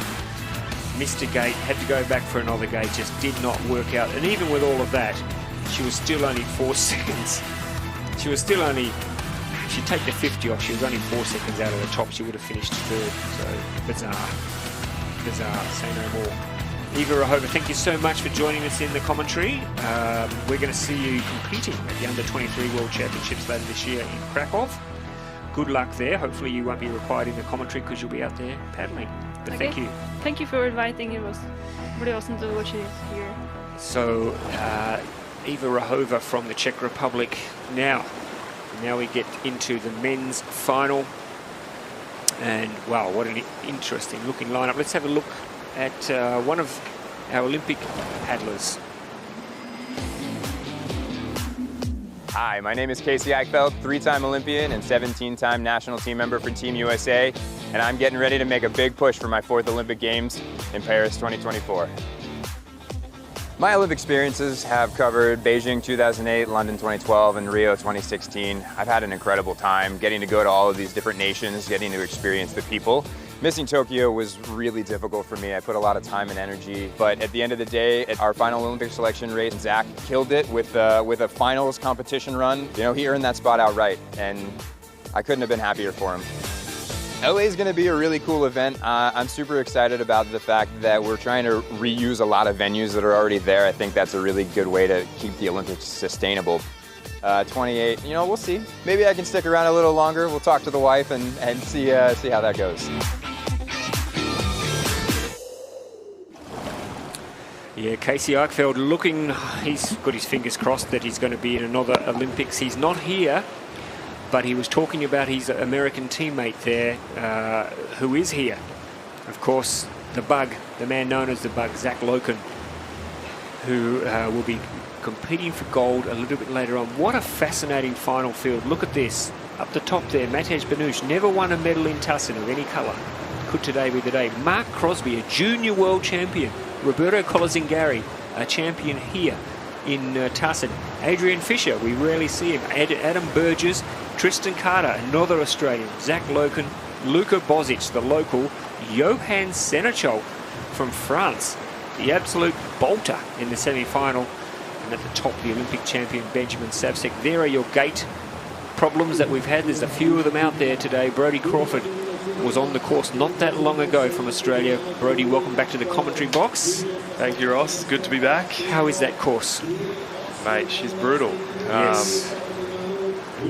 Missed a gate, had to go back for another gate, just did not work out. And even with all of that, she was still only 4 seconds. She was still only, she'd take the 50 off, she was only 4 seconds out of the top. She would have finished 3rd. So bizarre, say no more. Eva Rahova, thank you so much for joining us in the commentary. We're going to see you competing at the Under-23 World Championships later this year in Krakow. Good luck there. Hopefully you won't be required in the commentary because you'll be out there paddling. But okay. Thank you. Thank you for inviting. It was really awesome to watch it here. So, Eva Rahova from the Czech Republic. Now we get into the men's final. And wow, what an interesting looking lineup. Let's have a look at one of our Olympic paddlers. Hi, my name is Casey Eichfeld, 3-time Olympian and 17-time national team member for Team USA, and I'm getting ready to make a big push for my 4th Olympic Games in Paris 2024. My Olympic experiences have covered Beijing 2008, London 2012, and Rio 2016. I've had an incredible time getting to go to all of these different nations, getting to experience the people. Missing Tokyo was really difficult for me. I put a lot of time and energy, but at the end of the day, at our final Olympic selection race, Zach killed it with a finals competition run. You know, he earned that spot outright, and I couldn't have been happier for him. LA is going to be a really cool event. I'm super excited about the fact that we're trying to reuse a lot of venues that are already there. I think that's a really good way to keep the Olympics sustainable. 28, you know, we'll see. Maybe I can stick around a little longer. We'll talk to the wife and see how that goes. Yeah, Casey Eichfeld looking, he's got his fingers crossed that he's going to be in another Olympics. He's not here, but he was talking about his American teammate there, who is here. Of course, the Bug, the man known as the Bug, Zach Loken, who will be competing for gold a little bit later on. What a fascinating final field. Look at this. Up the top there, Matej Banush, never won a medal in Tacen of any colour. Could today be the day. Mark Crosby, a junior world champion. Roberto Colazingari, a champion here in Tacen. Adrian Fisher, we rarely see him. Adam Burgess, Tristan Carter, another Australian. Zach Loken, Luka Bozic, the local, Johan Senechal from France, the absolute bolter in the semi-final. And at the top, the Olympic champion Benjamin Savsek. There are your gate problems that we've had. There's a few of them out there today. Brodie Crawford was on the course not that long ago from Australia. Brodie, welcome back to the commentary box. Thank you, Ross. Good to be back. How is that course? Mate, she's brutal. Yes.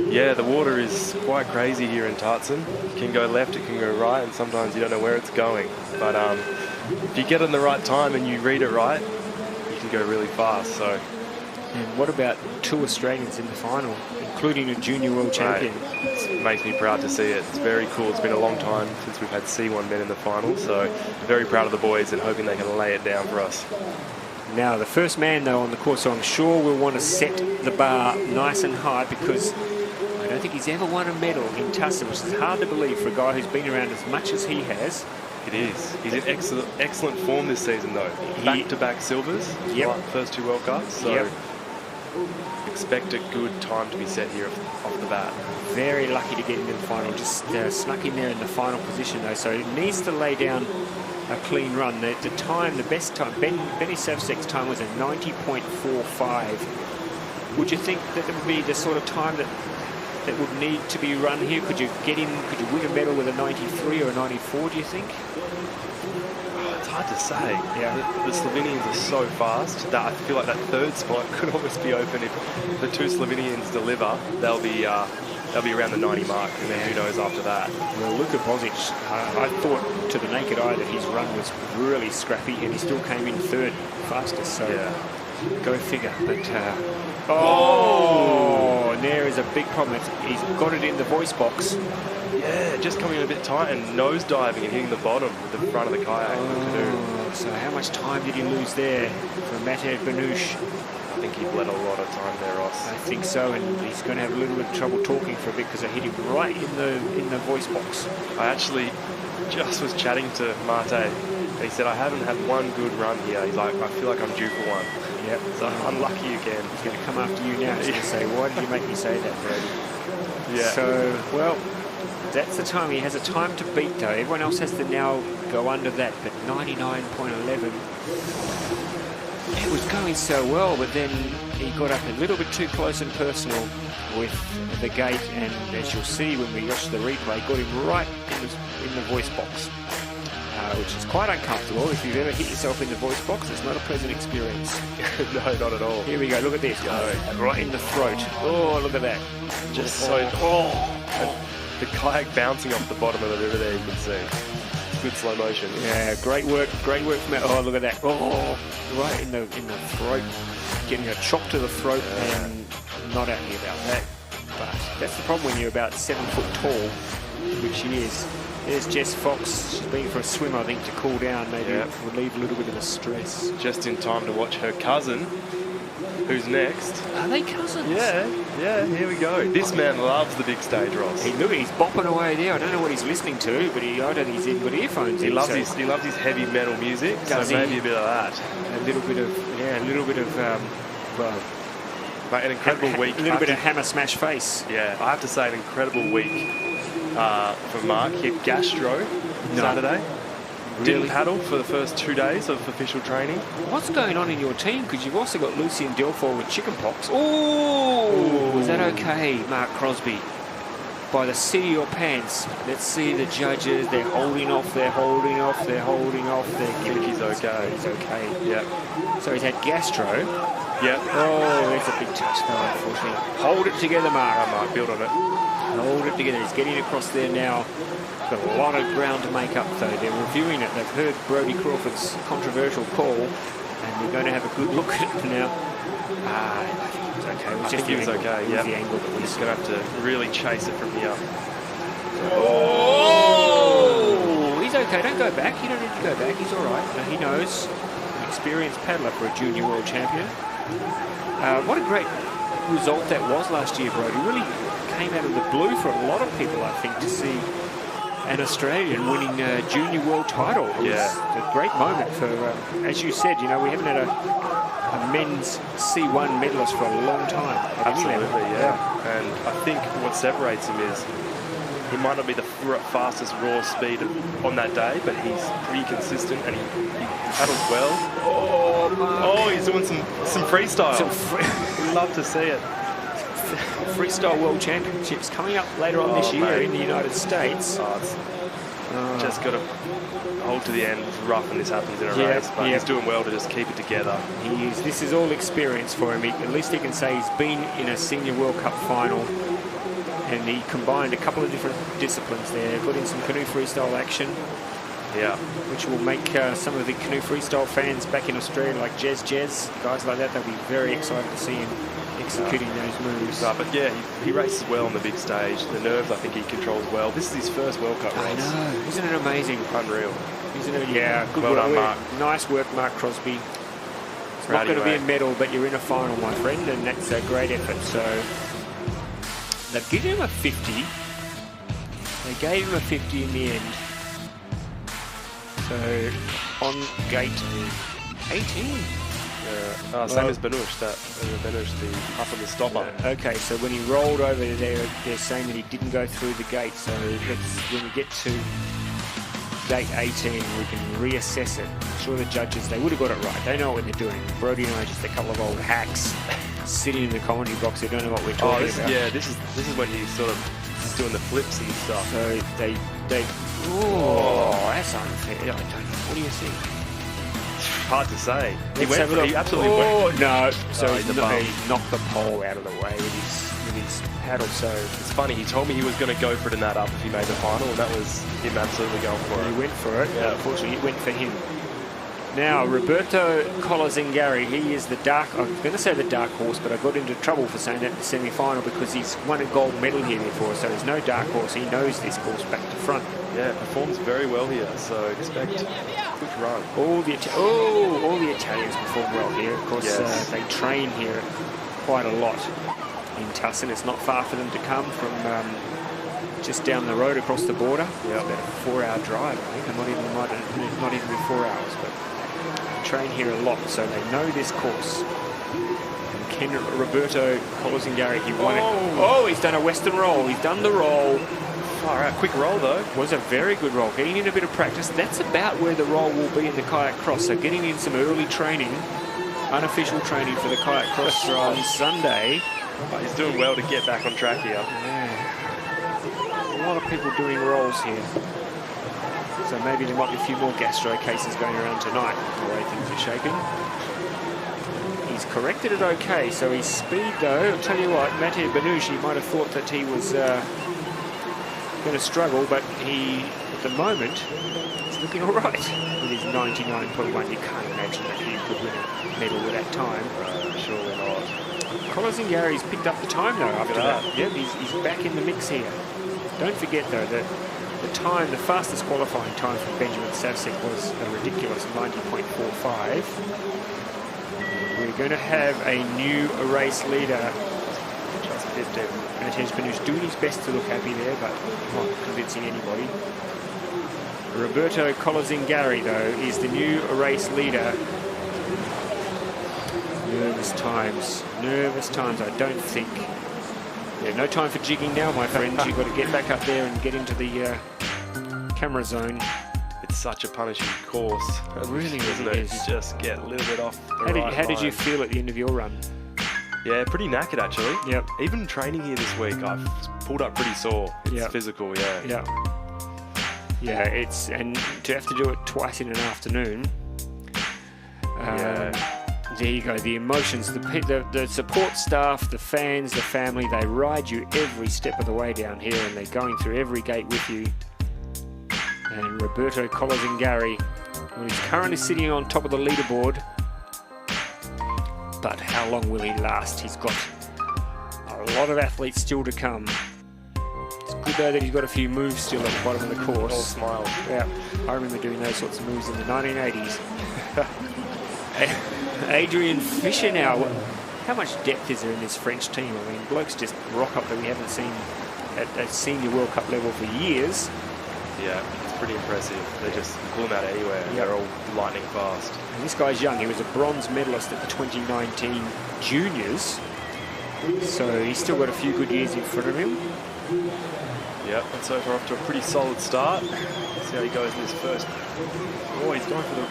Yeah, the water is quite crazy here in Tacen. It can go left, it can go right, and sometimes you don't know where it's going. But if you get it in the right time and you read it right, you can go really fast. So. And what about 2 Australians in the final, including a junior world champion? It makes me proud to see it. It's very cool. It's been a long time since we've had C1 men in the final, so very proud of the boys and hoping they can lay it down for us. Now, the first man, though, on the course, so I'm sure we'll want to set the bar nice and high, because I don't think he's ever won a medal in Tacen, which is hard to believe for a guy who's been around as much as he has. It is. He's in excellent form this season, though. Back-to-back silvers, first 2 World Cups, so expect a good time to be set here off the bat. Very lucky to get into the final. Just snuck in there in the final position, though, so it needs to lay down a clean run. The time, the best time, Benny Savsek's time was a 90.45. Would you think that it would be the sort of time that would need to be run here? Could you get in, could you win a medal with a 93 or a 94, do you think? It's hard to say. Yeah. The Slovenians are so fast that I feel like that 3rd spot could almost be open. If the 2 Slovenians deliver, they'll be around the 90 mark, and then who knows after that. Well, Luka Bozic, I thought to the naked eye that his run was really scrappy, and he still came in 3rd fastest, so go figure. But and there is a big problem. He's got it in the voice box. Yeah, just coming in a bit tight and nose diving and hitting the bottom with the front of the kayak. So how much time did he lose there for Matej Benouche? I think he bled a lot of time there, Ross. I think so, and he's going to have a little bit of trouble talking for a bit because I hit him right in the voice box. I actually just was chatting to Mate, and he said, I haven't had one good run here. He's like, I feel like I'm due for one. Yep. So unlucky again. He's going to come after you now. He's going to say, why did you make me say that, Brodie? Yeah. So, well, that's the time. He has a time to beat, though. Everyone else has to now go under that, but 99.11. It was going so well, but then he got up a little bit too close and personal with the gate, and as you'll see when we watch the replay, got him right in the voice box, which is quite uncomfortable. If you've ever hit yourself in the voice box, it's not a pleasant experience. No, not at all. Here we go, look at this. Right in the throat. Oh, look at that. Just so... And the kayak bouncing off the bottom of the river there, you can see. Good slow motion. Yeah, great work from that. Oh, look at that. Oh, right in the throat. Getting a chop to the throat, and not happy about that. But that's the problem when you're about 7 foot tall, which he is. There's Jess Fox. She's been for a swim, I think, to cool down, maybe relieve a little bit of the stress. Just in time to watch her cousin, who's next. Are they cousins? Yeah, here we go. This man loves the big stage, Ross. Hey, look, he's bopping away there. I don't know what he's listening to, but I don't think he's even got earphones in. He loves his heavy metal music, so maybe a bit of that. A little bit of, well... Mate, an incredible week. A little bit of hammer smash face. Yeah, I have to say, an incredible week for Mark. He had gastro Saturday. Really? Didn't paddle for the first 2 days of official training. What's going on in your team? Because you've also got Lucian Delfort with chickenpox. Oh, is that okay, Mark Crosby? By the seat of your pants. Let's see the judges. They're holding off. I think he's okay. He's okay. Yeah. So he's had gastro. Yep. Oh, that's a big touch, though, unfortunately. Hold it together, Mark. Mark, build on it. Hold it together. He's getting across there now. Got a lot of ground to make up, though. They're reviewing it. They've heard Brodie Crawford's controversial call, and we're going to have a good look at it now. I think he was okay. I think he was okay, yeah. The angle that we're just going to have to really chase it from here. Oh! He's okay. Don't go back. You don't need to go back. He's all right. He knows. An experienced paddler for a junior world champion. What a great result that was last year, Brodie. Really came out of the blue for a lot of people, I think, to see an Australian winning a junior world title. It was a great moment for, as you said, we haven't had a men's C1 medalist for a long time. Absolutely, yeah. And I think what separates him is He might not be the fastest raw speed on that day, but he's pretty consistent and he paddles well. Oh, he's doing some freestyle. Love to see it. Freestyle World Championships coming up later on this year in the United States. Just got to hold to the end. It's rough when this happens in a race, but he's doing well to just keep it together. He is. This is all experience for him. At least he can say he's been in a Senior World Cup final, and he combined a couple of different disciplines there. Got in some canoe freestyle action, which will make some of the canoe freestyle fans back in Australia, like Jez, guys like that, they'll be very excited to see him executing those moves. But yeah, he races well on the big stage. The nerves, I think he controls well. This is his first World Cup race. I know. Isn't it amazing? Unreal. Isn't it? Yeah. Good well work. done, Mark. Nice work, Mark Crosby. It's not going to be a medal, but you're in a final, my friend, and that's a great effort. So they've given him a 50. They gave him a 50 in the end. So on gate 18. Same as Benush, the up on the stopper. Okay, so when he rolled over there, they're saying that he didn't go through the gate. So when we get to gate 18, we can reassess it. I'm sure the judges, they would have got it right. They know what they're doing. Brody and I are just a couple of old hacks sitting in the commentary box who don't know what we're talking about. Yeah, this is when he's sort of doing the flips and stuff. So they that's unfair. I don't know. What do you think? Hard to say. He absolutely went. No. So he knocked the pole out of the way with his paddle. So it's funny. He told me he was going to go for it in that up if he made the final, and that was him absolutely going for it. He went for it. Yeah. Unfortunately, it went for him. Now, Roberto Colazingari, he is the I was going to say the dark horse, but I got into trouble for saying that in the semi-final because he's won a gold medal here before, so there's no dark horse. He knows this course back to front. Yeah, performs very well here, so expect a quick run. All the Italians perform well here. Of course, they train here quite a lot in Tacen. It's not far for them to come from just down the road across the border. Yeah. It's about a 4-hour drive, I think. Not even 4 hours, but train here a lot, so they know this course. And Roberto Colazingari, he won it. Oh, he's done a western roll. He's done the roll. Far out. Quick roll, though. Was a very good roll. Getting in a bit of practice. That's about where the roll will be in the kayak cross. So getting in some early training, unofficial training for the kayak cross on Sunday. Oh, he's doing well to get back on track here. Yeah. A lot of people doing rolls here. So maybe there might be a few more gastro cases going around tonight, the way things are shaping. He's corrected it okay, so his speed though, I'll tell you what, Matej Benushi might have thought that he was going to struggle, but he, at the moment, is looking all right with his 99.1. You can't imagine that he could win a medal with that time. Surely not. Colazingari's picked up the time though after that. Yep, he's back in the mix here. Don't forget though that the fastest qualifying time from Benjamin Savsek was a ridiculous 90.45. We're going to have a new race leader. Just Matej Benush doing his best to look happy there, but not convincing anybody. Roberto Colazingari, though, is the new race leader. Nervous times. I don't think. Yeah, no time for jigging now, my friends. You've got to get back up there and get into the camera zone. It's such a punishing course. It really isn't it? is. You just get a little bit off the How did you feel at the end of your run? Yeah, pretty knackered actually. Yep. Even training here this week, I've pulled up pretty sore. It's physical, yeah. Yeah, and to have to do it twice in an afternoon. There you go, the emotions, the support staff, the fans, the family, they ride you every step of the way down here and they're going through every gate with you. And Roberto Colazingari, he's currently sitting on top of the leaderboard, but how long will he last? He's got a lot of athletes still to come. It's good though that he's got a few moves still at the bottom of the course. All smile. Yeah, I remember doing those sorts of moves in the 1980s. Adrian Fischer now. How much depth is there in this French team? I mean, blokes just rock up that we haven't seen at Senior World Cup level for years. Yeah, it's pretty impressive. They just pull them out of anywhere and they're all lightning fast. And this guy's young. He was a bronze medalist at the 2019 juniors. So he's still got a few good years in front of him. Yep, and so far off to a pretty solid start. See how he goes in this first. Oh, he's going for the...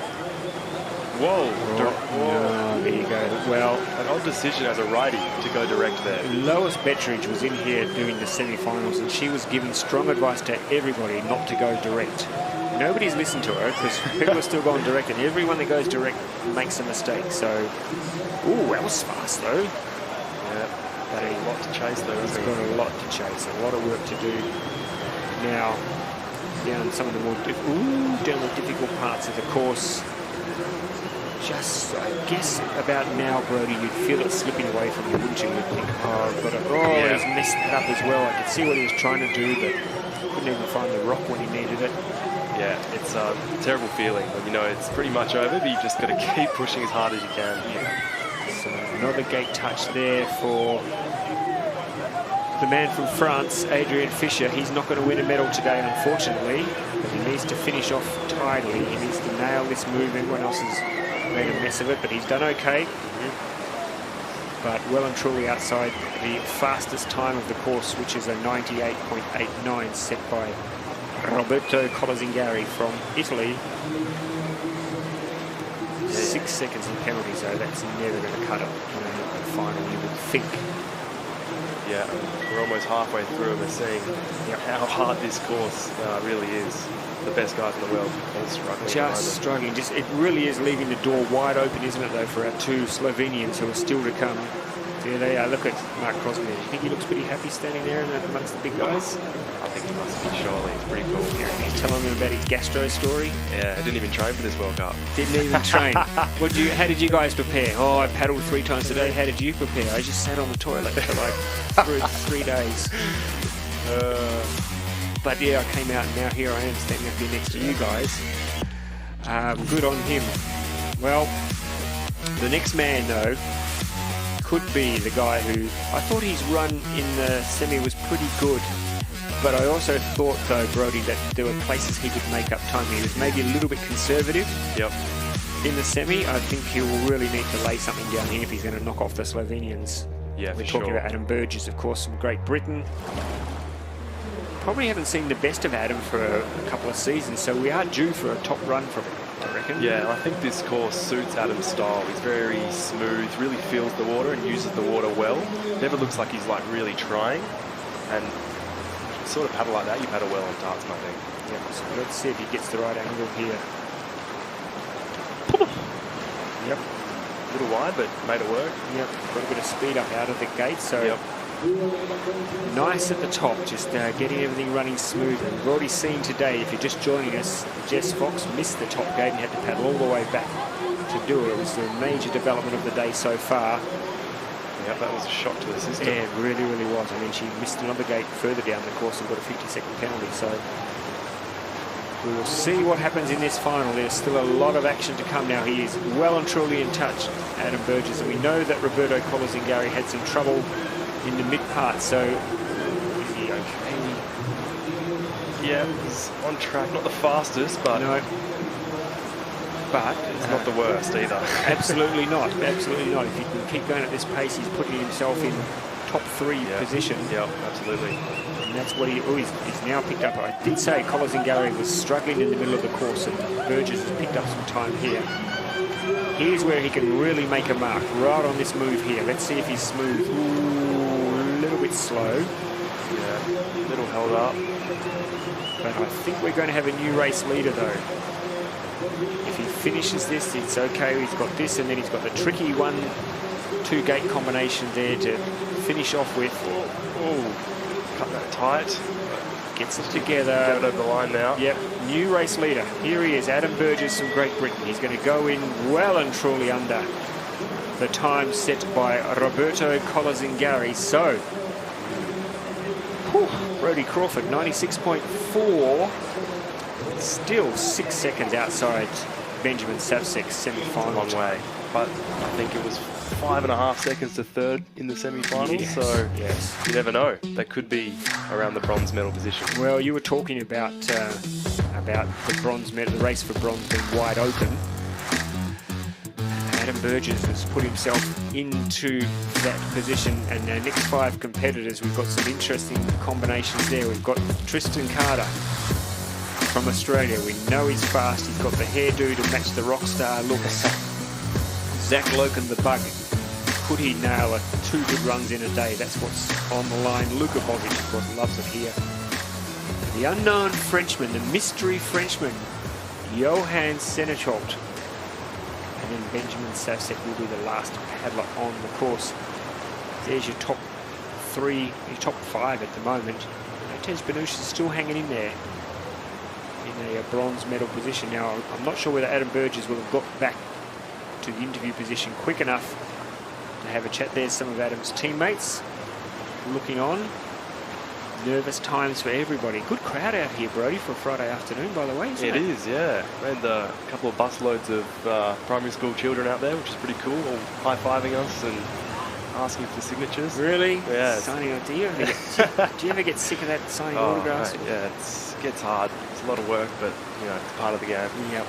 Whoa! Oh, there you go. Well, an odd decision as a righty to go direct there. Lois Betteridge was in here doing the semi-finals, and she was giving strong advice to everybody not to go direct. Nobody's listened to her because people are still going direct, and everyone that goes direct makes a mistake. So, ooh, that was fast though. Yeah, but a lot to chase though. He's got a lot to chase, a lot of work to do. Now, down some of the more down the difficult parts of the course. Just, I guess, about now, Brody, you'd feel it slipping away from you, wouldn't you? You'd think, oh, I've got to, he's messed that up as well. I could see what he was trying to do, but couldn't even find the rock when he needed it. Yeah, it's a terrible feeling when you know it's pretty much over, but you've just got to keep pushing as hard as you can. Yeah. So another gate touch there for the man from France, Adrien Fischer. He's not going to win a medal today, unfortunately, but he needs to finish off tidily. He needs to nail this move. Everyone else has made a mess of it, but he's done okay. But well and truly outside the fastest time of the course, which is a 98.89 set by Roberto Colazingari from Italy. 6 seconds in penalties, though. That's never going to cut it in a final, you would think. Yeah, we're almost halfway through and we're seeing how hard this course really is. The best guys in the world all struggling. Just struggling. It really is leaving the door wide open, isn't it, though, for our two Slovenians who are still to come. There they are. Look at Mark Crosby. You think he looks pretty happy standing there amongst the big guys? I think he must be, surely. It's pretty cool. He's telling them about his gastro story. Yeah, I didn't even train for this World Cup. Didn't even train. How did you guys prepare? Oh, I paddled 3 times a day. How did you prepare? I just sat on the toilet for like 3 days. But yeah, I came out and now here I am standing up here next to you guys. Good on him. Well, the next man though could be the guy who I thought his run in the semi was pretty good. But I also thought though, Brody, that there were places he could make up time. He was maybe a little bit conservative. Yep. In the semi, I think he will really need to lay something down here if he's going to knock off the Slovenians. Yeah, we're talking about Adam Burgess, of course, from Great Britain. Probably haven't seen the best of Adam for a couple of seasons, so we are due for a top run from him, I reckon. Yeah, I think this course suits Adam's style. He's very smooth, really feels the water and uses the water well. Never looks like he's like really trying. And sort of paddle like that, you paddle well on Tacen, I think. Yeah, so let's see if he gets the right angle here. Yep. A little wide, but made it work. Yep, got a bit of speed up out of the gate, so nice at the top, just getting everything running smoothly. We've already seen today, if you're just joining us, Jess Fox missed the top gate and had to paddle all the way back to do it. It was the major development of the day so far. Yeah, that was a shock to the system. Yeah, it really, really was. I mean, she missed another gate further down the course and got a 50-second penalty, so we will see what happens in this final. There's still a lot of action to come now. He is well and truly in touch, Adam Burgess, and we know that Roberto Colazingari had some trouble in the mid part, so is he okay? Yeah, he's on track, not the fastest, but no. But it's not the worst either. Absolutely not. Absolutely not. If he can keep going at this pace, he's putting himself in top 3 position. Yeah, absolutely. And that's what he's now picked up. I did say Colazingari was struggling in the middle of the course, and Burgess has picked up some time here. Here's where he can really make a mark, right on this move here. Let's see if he's smooth. Ooh, a little bit slow. Yeah, a little held up. But I think we're going to have a new race leader though. If he finishes this, it's okay. He's got this, and then he's got the tricky 1-2 gate combination there to finish off with. Oh, cut that tight. Gets it together. Get it over the line now. Yep, new race leader. Here he is, Adam Burgess from Great Britain. He's going to go in well and truly under the time set by Roberto Colazingari. So, Brody Crawford, 96.4. Still 6 seconds outside Benjamin Savsek's semi-final. Long way. But I think it was 5.5 seconds to third in the semi-final, so you never know. They could be around the bronze medal position. Well, you were talking about the bronze medal, the race for bronze being wide open. Adam Burgess has put himself into that position, and our next 5 competitors, we've got some interesting combinations there. We've got Tristan Carter from Australia. We know he's fast. He's got the hairdo to match the rock star looks. Zach Loken, the bug. Could he nail 2 good runs in a day? That's what's on the line. Luka Bogic, of course, loves it here. The unknown Frenchman, the mystery Frenchman, Johan Senecholt. And then Benjamin Sasek will be the last paddler on the course. There's your top 3, your top 5 at the moment. Tej Benush is still hanging in there in a bronze medal position. Now, I'm not sure whether Adam Burgess will have got back to the interview position quick enough to have a chat. There's some of Adam's teammates looking on. Nervous times for everybody. Good crowd out here, Brody, for a Friday afternoon, by the way. It is, yeah. We had a couple of busloads of primary school children out there, which is pretty cool, all high-fiving us and asking for signatures. Really? Yeah. Signing, do you ever get sick of that signing autographs? Mate, yeah, it gets hard. It's a lot of work, but, you know, it's part of the game. Yep.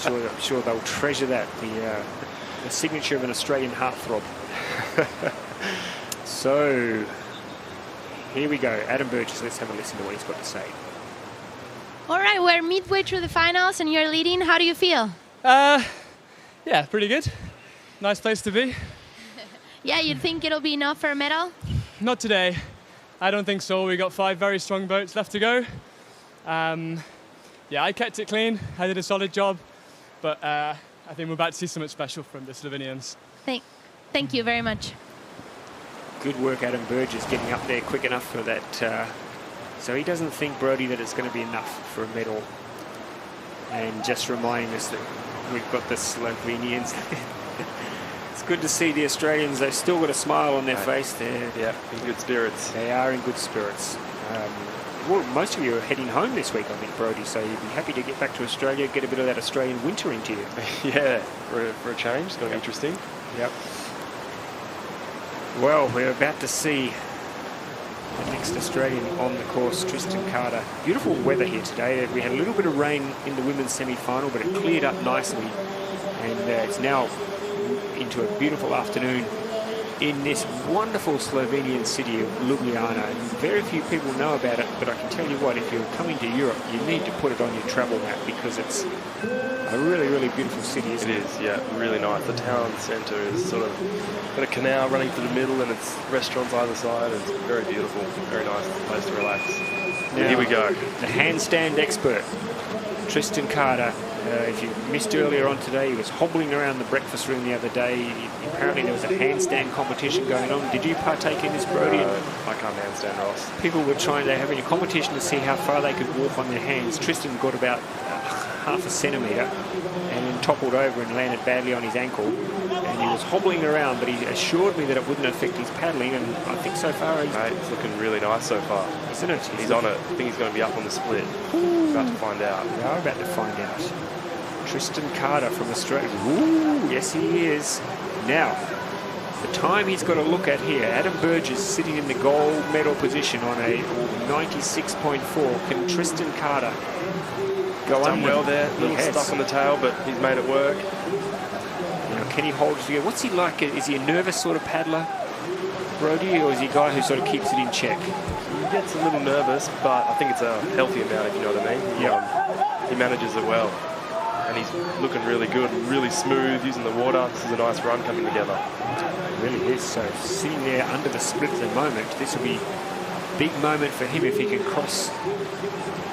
I'm sure they'll treasure that, the signature of an Australian heartthrob. So, here we go. Adam Burgess, let's have a listen to what he's got to say. All right, we're midway through the finals and you're leading. How do you feel? Yeah, pretty good. Nice place to be. Yeah, you think it'll be enough for a medal? Not today. I don't think so. We got 5 very strong boats left to go. Yeah, I kept it clean. I did a solid job. But I think we're about to see something special from the Slovenians. Thank you very much. Good work, Adam Burgess, getting up there quick enough for that. So he doesn't think, Brody, that it's going to be enough for a medal. And just reminding us that we've got the Slovenians. It's good to see the Australians. They've still got a smile on their face. Yeah, in good spirits. They are in good spirits. Well, most of you are heading home this week, I think, Brody, so you'd be happy to get back to Australia, get a bit of that Australian winter into you. Yeah, for a change. It's going to be interesting. Yep. Well, we're about to see the next Australian on the course, Tristan Carter. Beautiful weather here today. We had a little bit of rain in the women's semi-final, but it cleared up nicely. And it's now into a beautiful afternoon in this wonderful Slovenian city of Ljubljana. And very few people know about it, but I can tell you what, if you're coming to Europe, you need to put it on your travel map because it's a really, really beautiful city, isn't it? It is, yeah, really nice. The town centre is sort of got a canal running through the middle and it's restaurants either side. It's very beautiful, very nice place to relax. Now, here we go. The handstand expert, Tristan Carter. If you missed earlier on today, he was hobbling around the breakfast room the other day. Apparently there was a handstand competition going on. Did you partake in this, Brody? I can't handstand, Ross. People were having a competition to see how far they could walk on their hands. Tristan got about half a centimetre and then toppled over and landed badly on his ankle. And he was hobbling around, but he assured me that it wouldn't affect his paddling, and I think so far it's looking really nice so far. Isn't it? He's on it. I think he's going to be up on the split. About to find out. We are about to find out. Tristan Carter from Australia. Ooh, yes he is. Now, the time he's got to look at here, Adam Burgess sitting in the gold medal position on a 96.4. Can Tristan Carter go done under? well there, a little stuck on the tail, but he's made it work. Now, can he hold it together? What's he like? Is he a nervous sort of paddler, Brody, or is he a guy who sort of keeps it in check? He gets a little nervous, but I think it's a healthy amount, if you know what I mean. Yeah. He manages it well. And he's looking really good, really smooth, using the water. This is a nice run coming together. It really is. So sitting there under the split at the moment, this will be a big moment for him if he can cross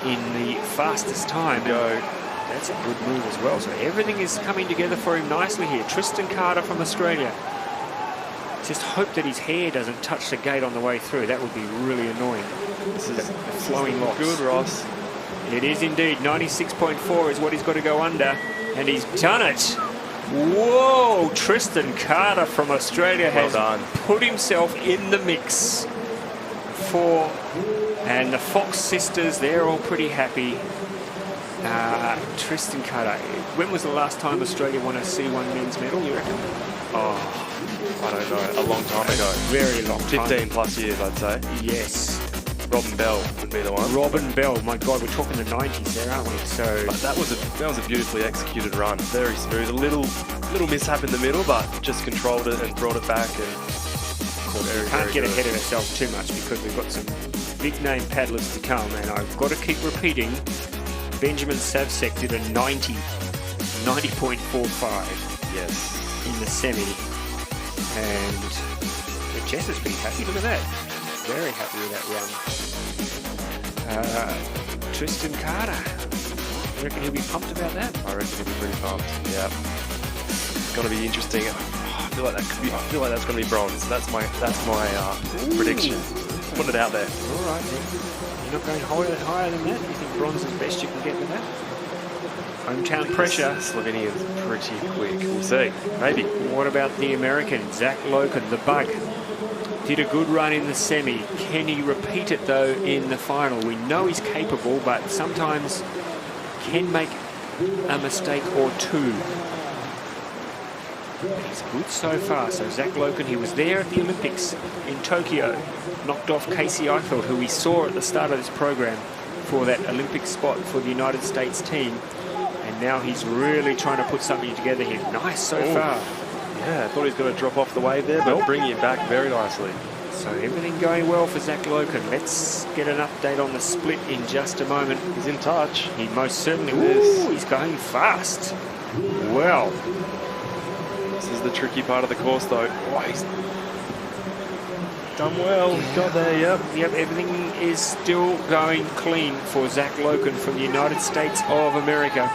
in the fastest time. That's a good move as well. So everything is coming together for him nicely here. Tristan Carter from Australia. Just hope that his hair doesn't touch the gate on the way through. That would be really annoying. This is flowing locks. Good, Ross. It is indeed. 96.4 is what he's got to go under, and he's done it. Whoa! Tristan Carter from Australia has put himself in the mix and the Fox sisters, they're all pretty happy. Tristan Carter, when was the last time Australia won a C1 men's medal, you reckon? Oh, I don't know. A long time ago. Very long time. 15 plus years, I'd say. Yes. Robin Bell would be the one. Robin Bell, my God, we're talking the 90s there, aren't we? So but that was a beautifully executed run, very smooth, a little Little mishap in the middle, but just controlled it and brought it back. And can't get ahead of ourselves too much because we've got some big name paddlers to come, and I've got to keep repeating. Benjamin Savsek did a 90.45. Yes. In the semi, and Jess has been happy. Look at that. Very happy with that run. Tristan Carter. You reckon he'll be pumped about that? I reckon he'll be pretty pumped. Yeah. It's going to be interesting. I feel like that's going to be bronze. That's my prediction. Putting it out there. All right. You're not going higher than that? You think bronze is the best you can get with that? Hometown pressure. Slovenia's pretty quick. We'll see. Maybe. What about the American, Zach Loken, the bug? Did a good run in the semi. Can he repeat it, though, in the final? We know he's capable, but sometimes can make a mistake or two. He's good so far. So Zach Loken, he was there at the Olympics in Tokyo. Knocked off Casey Eichfeld, who we saw at the start of this program for that Olympic spot for the United States team. And now he's really trying to put something together here. Nice so far. Yeah, I thought he was going to drop off the wave there, but bringing it back very nicely. So everything going well for Zach Loken. Let's get an update on the split in just a moment. He's in touch. He most certainly is. He's going fast. Well. This is the tricky part of the course, though. Oh, he's done well. He got there, yep. Yep, everything is still going clean for Zach Loken from the United States of America.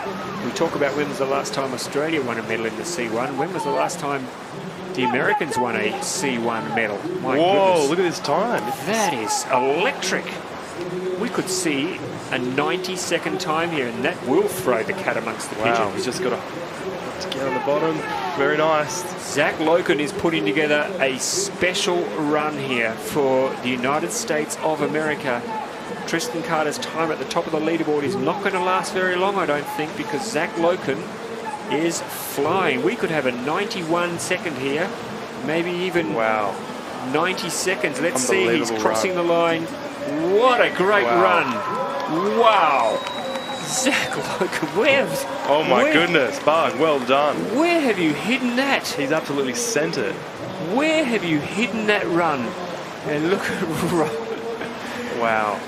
We talk about when was the last time Australia won a medal in the C1. When was the last time the Americans won a C1 medal? My goodness. Look at this time. That is electric. We could see a 90-second time here, and that will throw the cat amongst the pigeons. He's just got to get on the bottom. Very nice. Zach Loken is putting together a special run here for the United States of America. Tristan Carter's time at the top of the leaderboard is not going to last very long, I don't think, because Zach Loken is flying. We could have a 91 second here, maybe even 90 seconds. Let's see, he's crossing the line. What a great run. Wow. Zach Loken, oh my goodness, Bug, well done. Where have you hidden that? He's absolutely sent it. Where have you hidden that run? And look at Ralph. Wow.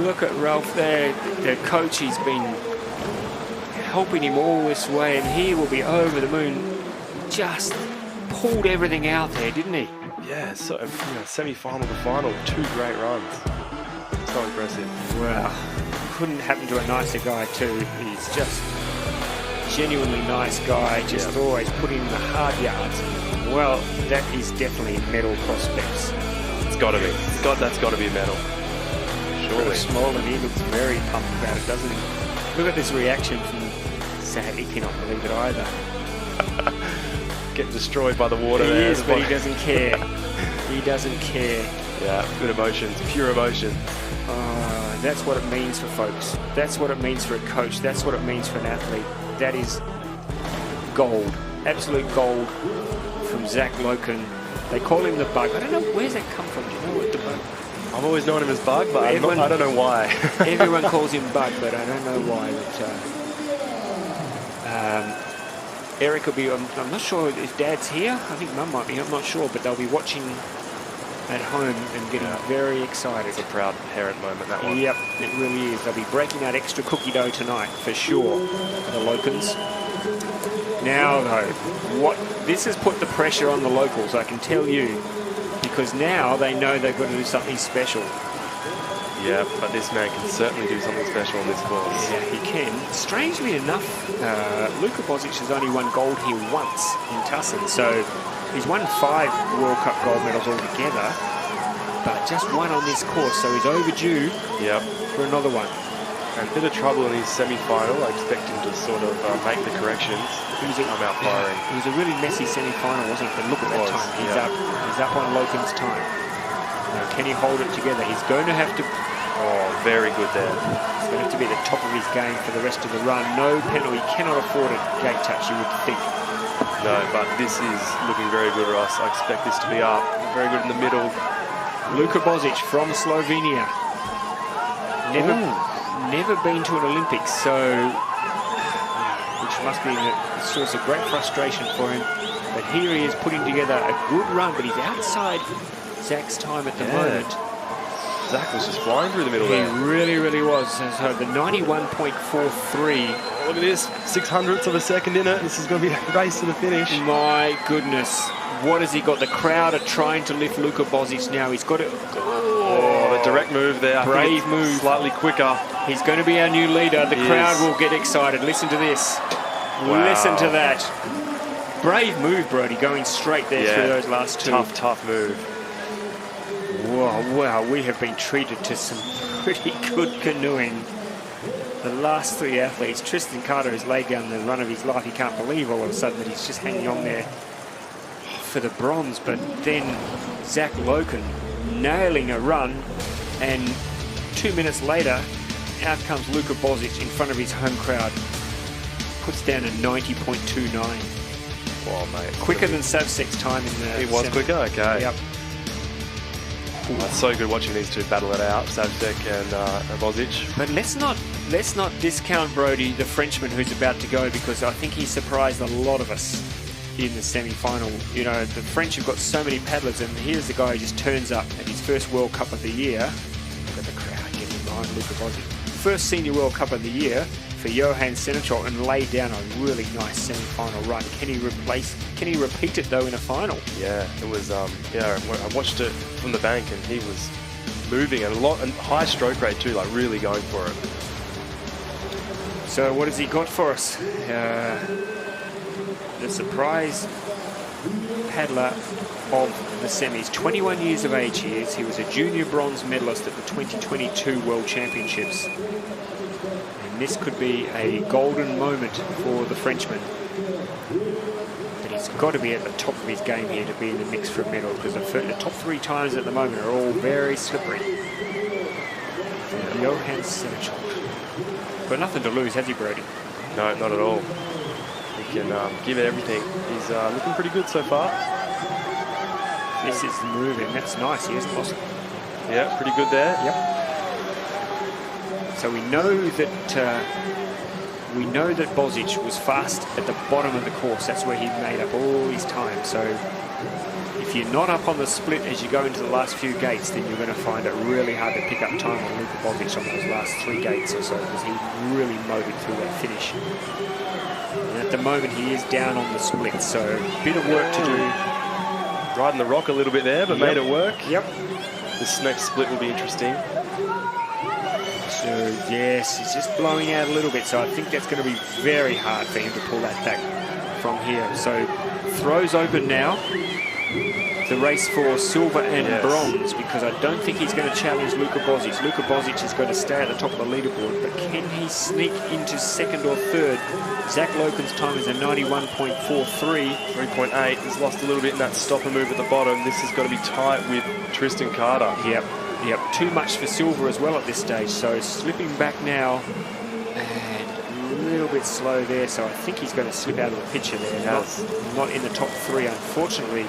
Look at Ralph there. The coach, he's been helping him all this way, and he will be over the moon. Just pulled everything out there, didn't he? Yeah, so semi-final to final, 2 great runs. So impressive. Wow. Couldn't happen to a nicer guy too. He's just genuinely nice guy, just always putting in the hard yards. Well, that is definitely medal prospects. It's got to be. That's got to be a medal. Surely. Small, and he looks very pumped about it, doesn't he? Look at this reaction from Zach. He cannot believe it either. Getting destroyed by the water. He is, but he doesn't care. He doesn't care. Yeah, good emotions, pure emotion. That's what it means for folks. That's what it means for a coach. That's what it means for an athlete. That is gold. Absolute gold from Zach Loken. They call him the bug. I don't know, where's that come from? Do you know what the bug? I've always known him as Bug, but I don't know why. Everyone calls him Bug, but I don't know why. But, Eric will be, I'm not sure if Dad's here. I think Mum might be, I'm not sure, but they'll be watching at home and getting very excited. It's a proud parent moment, that one. Yep, it really is. They'll be breaking out extra cookie dough tonight, for sure, the Lokens. Now, though, this has put the pressure on the locals, I can tell you, because now they know they've got to do something special. Yeah, but this man can certainly do something special on this course. Yeah, he can. Strangely enough, Luka Bozic has only won gold here once in Tacen, so he's won 5 World Cup gold medals altogether, but just one on this course, so he's overdue for another one. And a bit of trouble in his semi-final. I expect him to sort of make the corrections. I'm out firing. It was a really messy semi-final, wasn't it? But look at that time. He's up on Loken's time. Now, can he hold it together? He's going to have to... Oh, very good there. He's going to have to be at the top of his game for the rest of the run. No penalty. He cannot afford a gate touch, you would think. No, but this is looking very good, Ross. I expect this to be up. Very good in the middle. Luka Bozic from Slovenia. Never been to an Olympics, so which must be a source of great frustration for him. But here he is putting together a good run, but he's outside Zach's time at the moment. Zach was just flying through the middle there. He really, really was. So the 91.43. Look at this, 600ths of a second in it. This is going to be a race to the finish. My goodness. What has he got? The crowd are trying to lift Luka Bozic now. He's got it. Oh, the direct move there. Brave move. Slightly quicker. He's going to be our new leader. The crowd will get excited. Listen to this. Wow. Listen to that. Brave move, Brody, going straight there through those last two. Tough move. Wow, we have been treated to some pretty good canoeing. The last three athletes, Tristan Carter has laid down the run of his life. He can't believe all of a sudden that he's just hanging on there for the bronze. But then Zach Loken nailing a run, and 2 minutes later, out comes Luka Bozic in front of his home crowd. Puts down a 90.29. Wow, mate. Quicker than Savsek's time in the It was quicker? Okay. Yep. It's so good watching these two battle it out, Savsek and Bozic. But let's not discount Brody, the Frenchman who's about to go, because I think he surprised a lot of us in the semi-final. You know, the French have got so many paddlers, and here's the guy who just turns up at his first World Cup of the year. Look at the crowd getting behind Luka Bozic. First Senior World Cup of the year for Johan Senechal, and laid down a really nice semi-final run. Can he repeat it though in a final? Yeah, it was. I watched it from the bank, and he was moving and high stroke rate too, like really going for it. So what has he got for us? The surprise paddler of the semis. 21 years of age he is. He was a junior bronze medalist at the 2022 World Championships. And this could be a golden moment for the Frenchman. But he's got to be at the top of his game here to be in the mix for a medal, because the top three times at the moment are all very slippery. Johan Senechal. Got nothing to lose, has he, Brody? No, not at all. He can give it everything. He's looking pretty good so far. This is moving. That's nice. He hasn't lost. Yeah, pretty good there. Yep. So we know that Bozic was fast at the bottom of the course. That's where he made up all his time. So if you're not up on the split as you go into the last few gates, then you're going to find it really hard to pick up time on Luka Bozic on those last 3 gates or so, because he really mowed it through that finish. And at the moment he is down on the split, so a bit of work to do. Riding the rock a little bit there, but made it work. Yep. This next split will be interesting. So yes, he's just blowing out a little bit, so I think that's going to be very hard for him to pull that back from here. So throws open now. The race for silver and bronze, because I don't think he's going to challenge Luka Bozic. Luka Bozic is going to stay at the top of the leaderboard, but can he sneak into second or third? Zach Loken's time is a 91.43. 3.8. He's lost a little bit in that stopper move at the bottom. This has got to be tight with Tristan Carter. Yep. Too much for silver as well at this stage. So slipping back now, and a little bit slow there. So I think he's going to slip out of the picture there. Not in the top 3, unfortunately.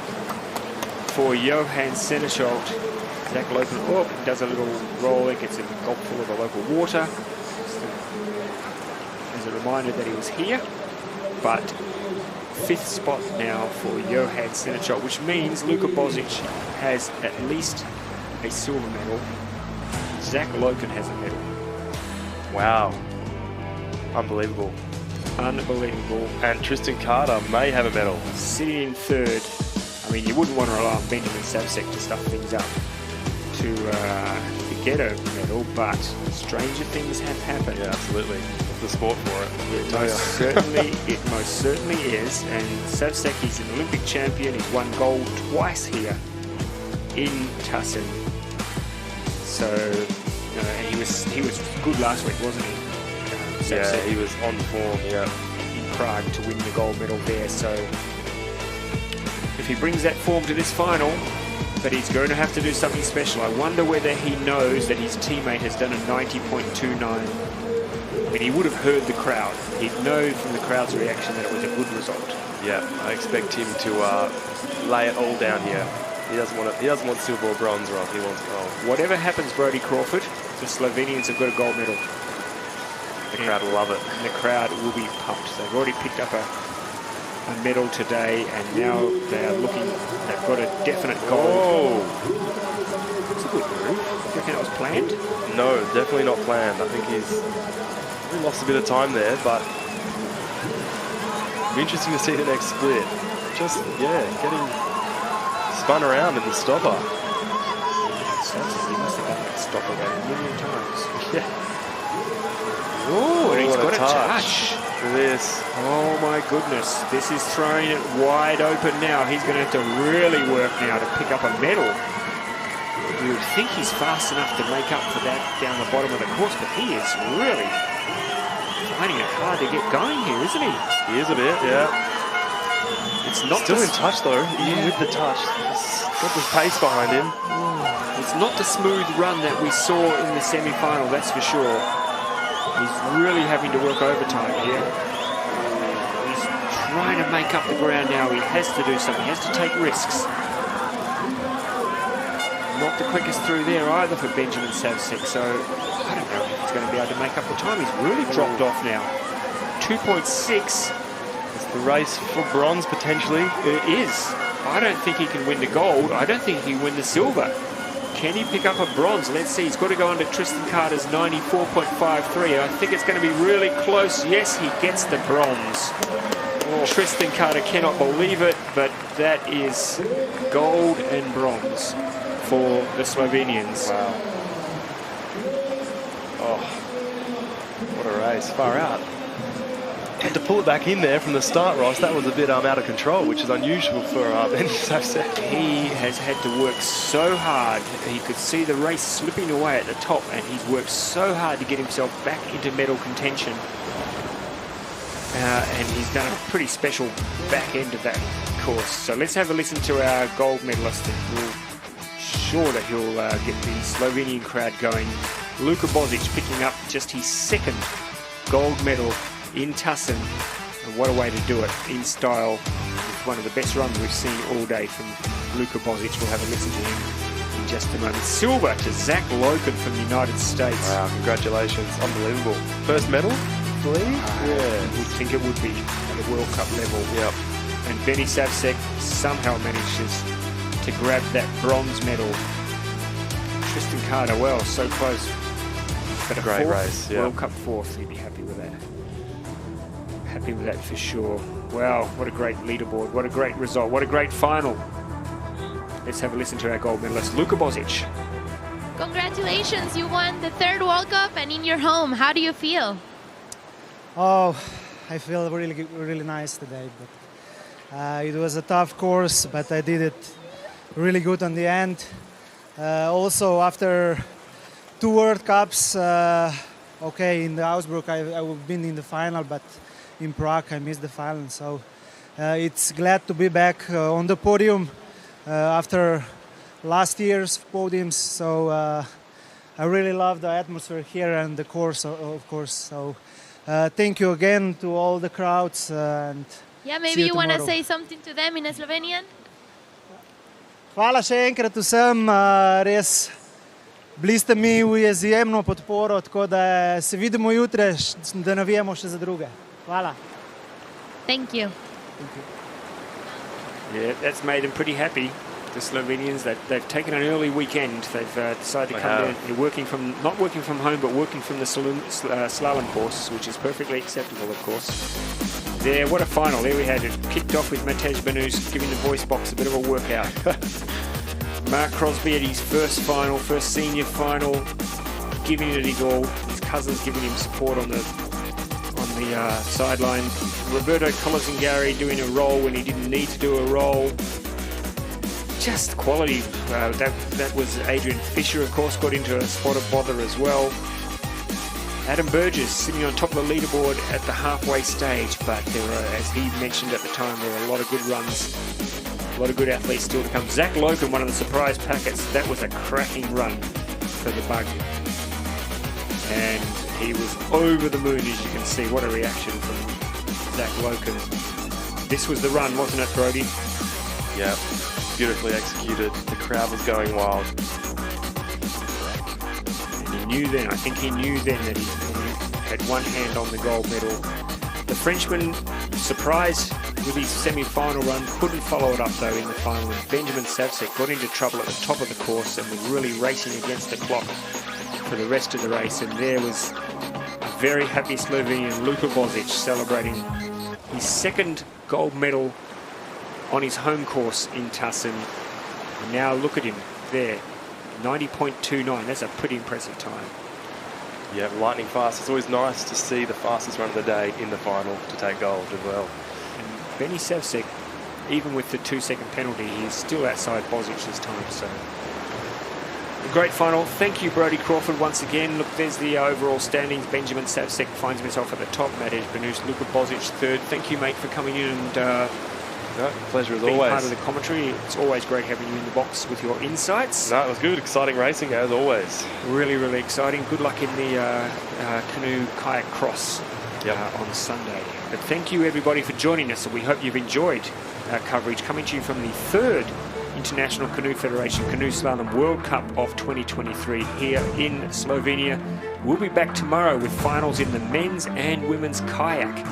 For Johan Senechal, Zach Loken does a little roll, gets a gulp full of the local water. As a reminder that he was here. But 5th spot now for Johan Senechal, which means Luka Bozic has at least a silver medal. Zach Loken has a medal. Wow. Unbelievable. And Tristan Carter may have a medal. Sitting in 3rd. I mean, you wouldn't want to rely on Benjamin Savsek to stuff things up to get a medal, but stranger things have happened. Yeah, absolutely. It's the sport for it. It most certainly is. And Savsek, he's an Olympic champion. He's won gold twice here in Tacen. So he was good last week, wasn't he? Yeah, he was on form. Yeah, in Prague to win the gold medal there. So if he brings that form to this final, but he's going to have to do something special. I wonder whether he knows that his teammate has done a 90.29. I mean, he would have heard the crowd. He'd know from the crowd's reaction that it was a good result. Yeah, I expect him to lay it all down here. He doesn't want silver or bronze, Rob. He wants gold. Whatever happens, Brody Crawford, the Slovenians have got a gold medal. The crowd will love it. And the crowd will be pumped. They've already picked up a medal today, and now they are looking, they've got a definite goal. Oh! It's a good move. Do you reckon it was planned? No, definitely not planned. I think he lost a bit of time there, but it'll be interesting to see the next split. Just, yeah, getting spun around in the stopper. He must have done that stopper about a million times. Yeah. Oh, and he's got a touch. For this. Oh my goodness, this is throwing it wide open now. He's going to have to really work now to pick up a medal. You would think he's fast enough to make up for that down the bottom of the course, but he is really finding it hard to get going here, isn't he? He is a bit, yeah. It's not still in touch though, even with the touch. He's got the pace behind him. It's not the smooth run that we saw in the semi-final, that's for sure. He's really having to work overtime here. He's trying to make up the ground now. He has to do something. He has to take risks. Not the quickest through there either for Benjamin Savsek, so I don't know if he's going to be able to make up the time. He's really dropped off now. 2.6. It's the race for bronze potentially. It is. I don't think he can win the gold. I don't think he can win the silver. Can he pick up a bronze? Let's see. He's got to go under Tristan Carter's 94.53. I think it's going to be really close. Yes, he gets the bronze. Oh, Tristan Carter cannot believe it, but that is gold and bronze for the Slovenians. Wow. Oh, what a race. Far out. Had to pull it back in there from the start, Ross. That was a bit out of control, which is unusual for Ben Savsek. He has had to work so hard. He could see the race slipping away at the top, and he's worked so hard to get himself back into medal contention. And he's done a pretty special back end of that course. So let's have a listen to our gold medalist, and we'll sure that he'll get the Slovenian crowd going. Luka Bozic picking up just his second gold medal in Tacen, and what a way to do it in style, with one of the best runs we've seen all day from Luka Bozic. We'll have a listen to him in just a moment. Silver to Zach Loken from the United States. Wow, congratulations, unbelievable. First medal, I believe? Yeah, we think it would be at a World Cup level. Yep. And Benny Savsek somehow manages to grab that bronze medal. Tristan Carter, well, so close. But a great race, yeah. World Cup fourth, he'd be happy with that. Happy with that for sure. Wow, what a great leaderboard. What a great result. What a great final. Let's have a listen to our gold medalist, Luka Bozic. Congratulations, you won the third World Cup and in your home. How do you feel? Oh, I feel really nice today. But it was a tough course, but I did it really good on the end. Also, after 2 World Cups, okay, in the Augsburg I've been in the final, but in Prague I missed the final. So it's glad to be back on the podium after last year's podiums. So I really love the atmosphere here and the course, of course. So thank you again to all the crowds. And yeah, maybe you want to say something to them in Slovenian? Hvala še enkrat vsem, res bili ste mi v izjemno podporo, tako da se vidimo jutri, da navijamo še za druge. Hvala. Thank you. Yeah, that's made them pretty happy. The Slovenians, they've taken an early weekend. They've decided to come down. They're not working from home, but working from the slalom course, which is perfectly acceptable, of course. There, what a final. There we had it. Kicked off with Matej Banus giving the voice box a bit of a workout. Mark Crosby at his first senior final, giving it his all. His cousin's giving him support on the sideline. Roberto Colazingari doing a roll when he didn't need to do a roll. Just quality. That was Adrian Fisher, of course, got into a spot of bother as well. Adam Burgess sitting on top of the leaderboard at the halfway stage, but there were, as he mentioned at the time, there were a lot of good runs, a lot of good athletes still to come. Zach Loken, one of the surprise packets, that was a cracking run for the Bug. And he was over the moon, as you can see. What a reaction from Zach Loken. This was the run, wasn't it, Brody? Yeah, beautifully executed. The crowd was going wild. I think he knew then that he had one hand on the gold medal The Frenchman surprised with his semi-final run, couldn't follow it up though in the final. And Benjamin Savcek got into trouble at the top of the course and was really racing against the clock for the rest of the race. And there was a very happy Slovenian, Luka Bozic, celebrating his second gold medal on his home course in Tacen. And now look at him there, 90.29. That's a pretty impressive time. Yeah, lightning fast. It's always nice to see the fastest run of the day in the final to take gold as well. And Benny Savcek, even with the 2-second penalty, he's still outside Bozic's time. So a great final. Thank you, Brodie Crawford, once again. Look, there's the overall standings. Benjamin Savcek finds himself at the top. Matej Benus, Luka Bozic third. Thank you, mate, for coming in and no, pleasure as being always. part of the commentary. It's always great having you in the box with your insights. No, it was good. Exciting racing as always. Really, really exciting. Good luck in the Canoe-Kayak cross on Sunday. But thank you, everybody, for joining us. And we hope you've enjoyed our coverage coming to you from the 3rd International Canoe Federation Canoe Slalom World Cup of 2023 here in Slovenia. We'll be back tomorrow with finals in the men's and women's kayak.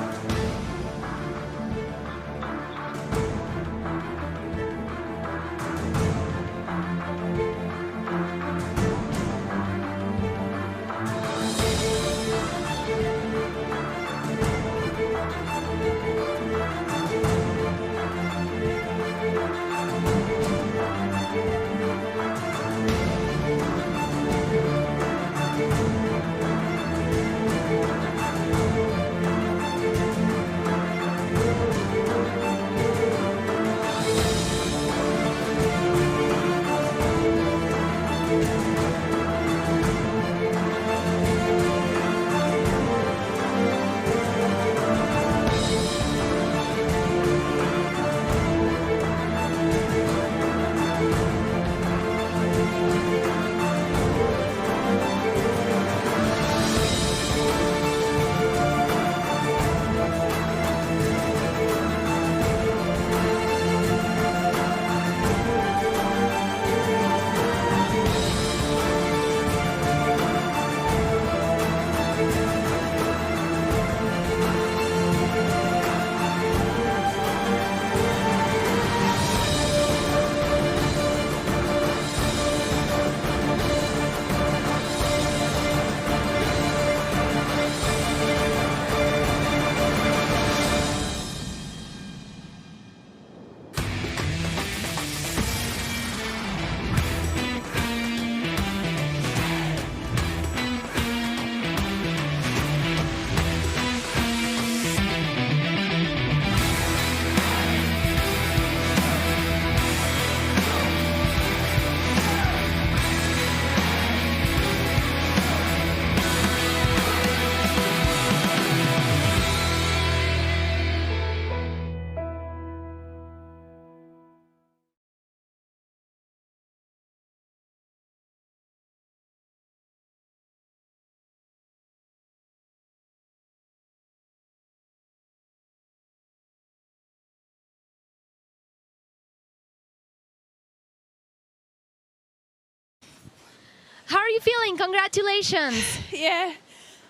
How are you feeling? Congratulations. Yeah,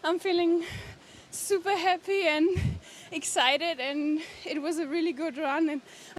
I'm feeling super happy and excited, and it was a really good run. And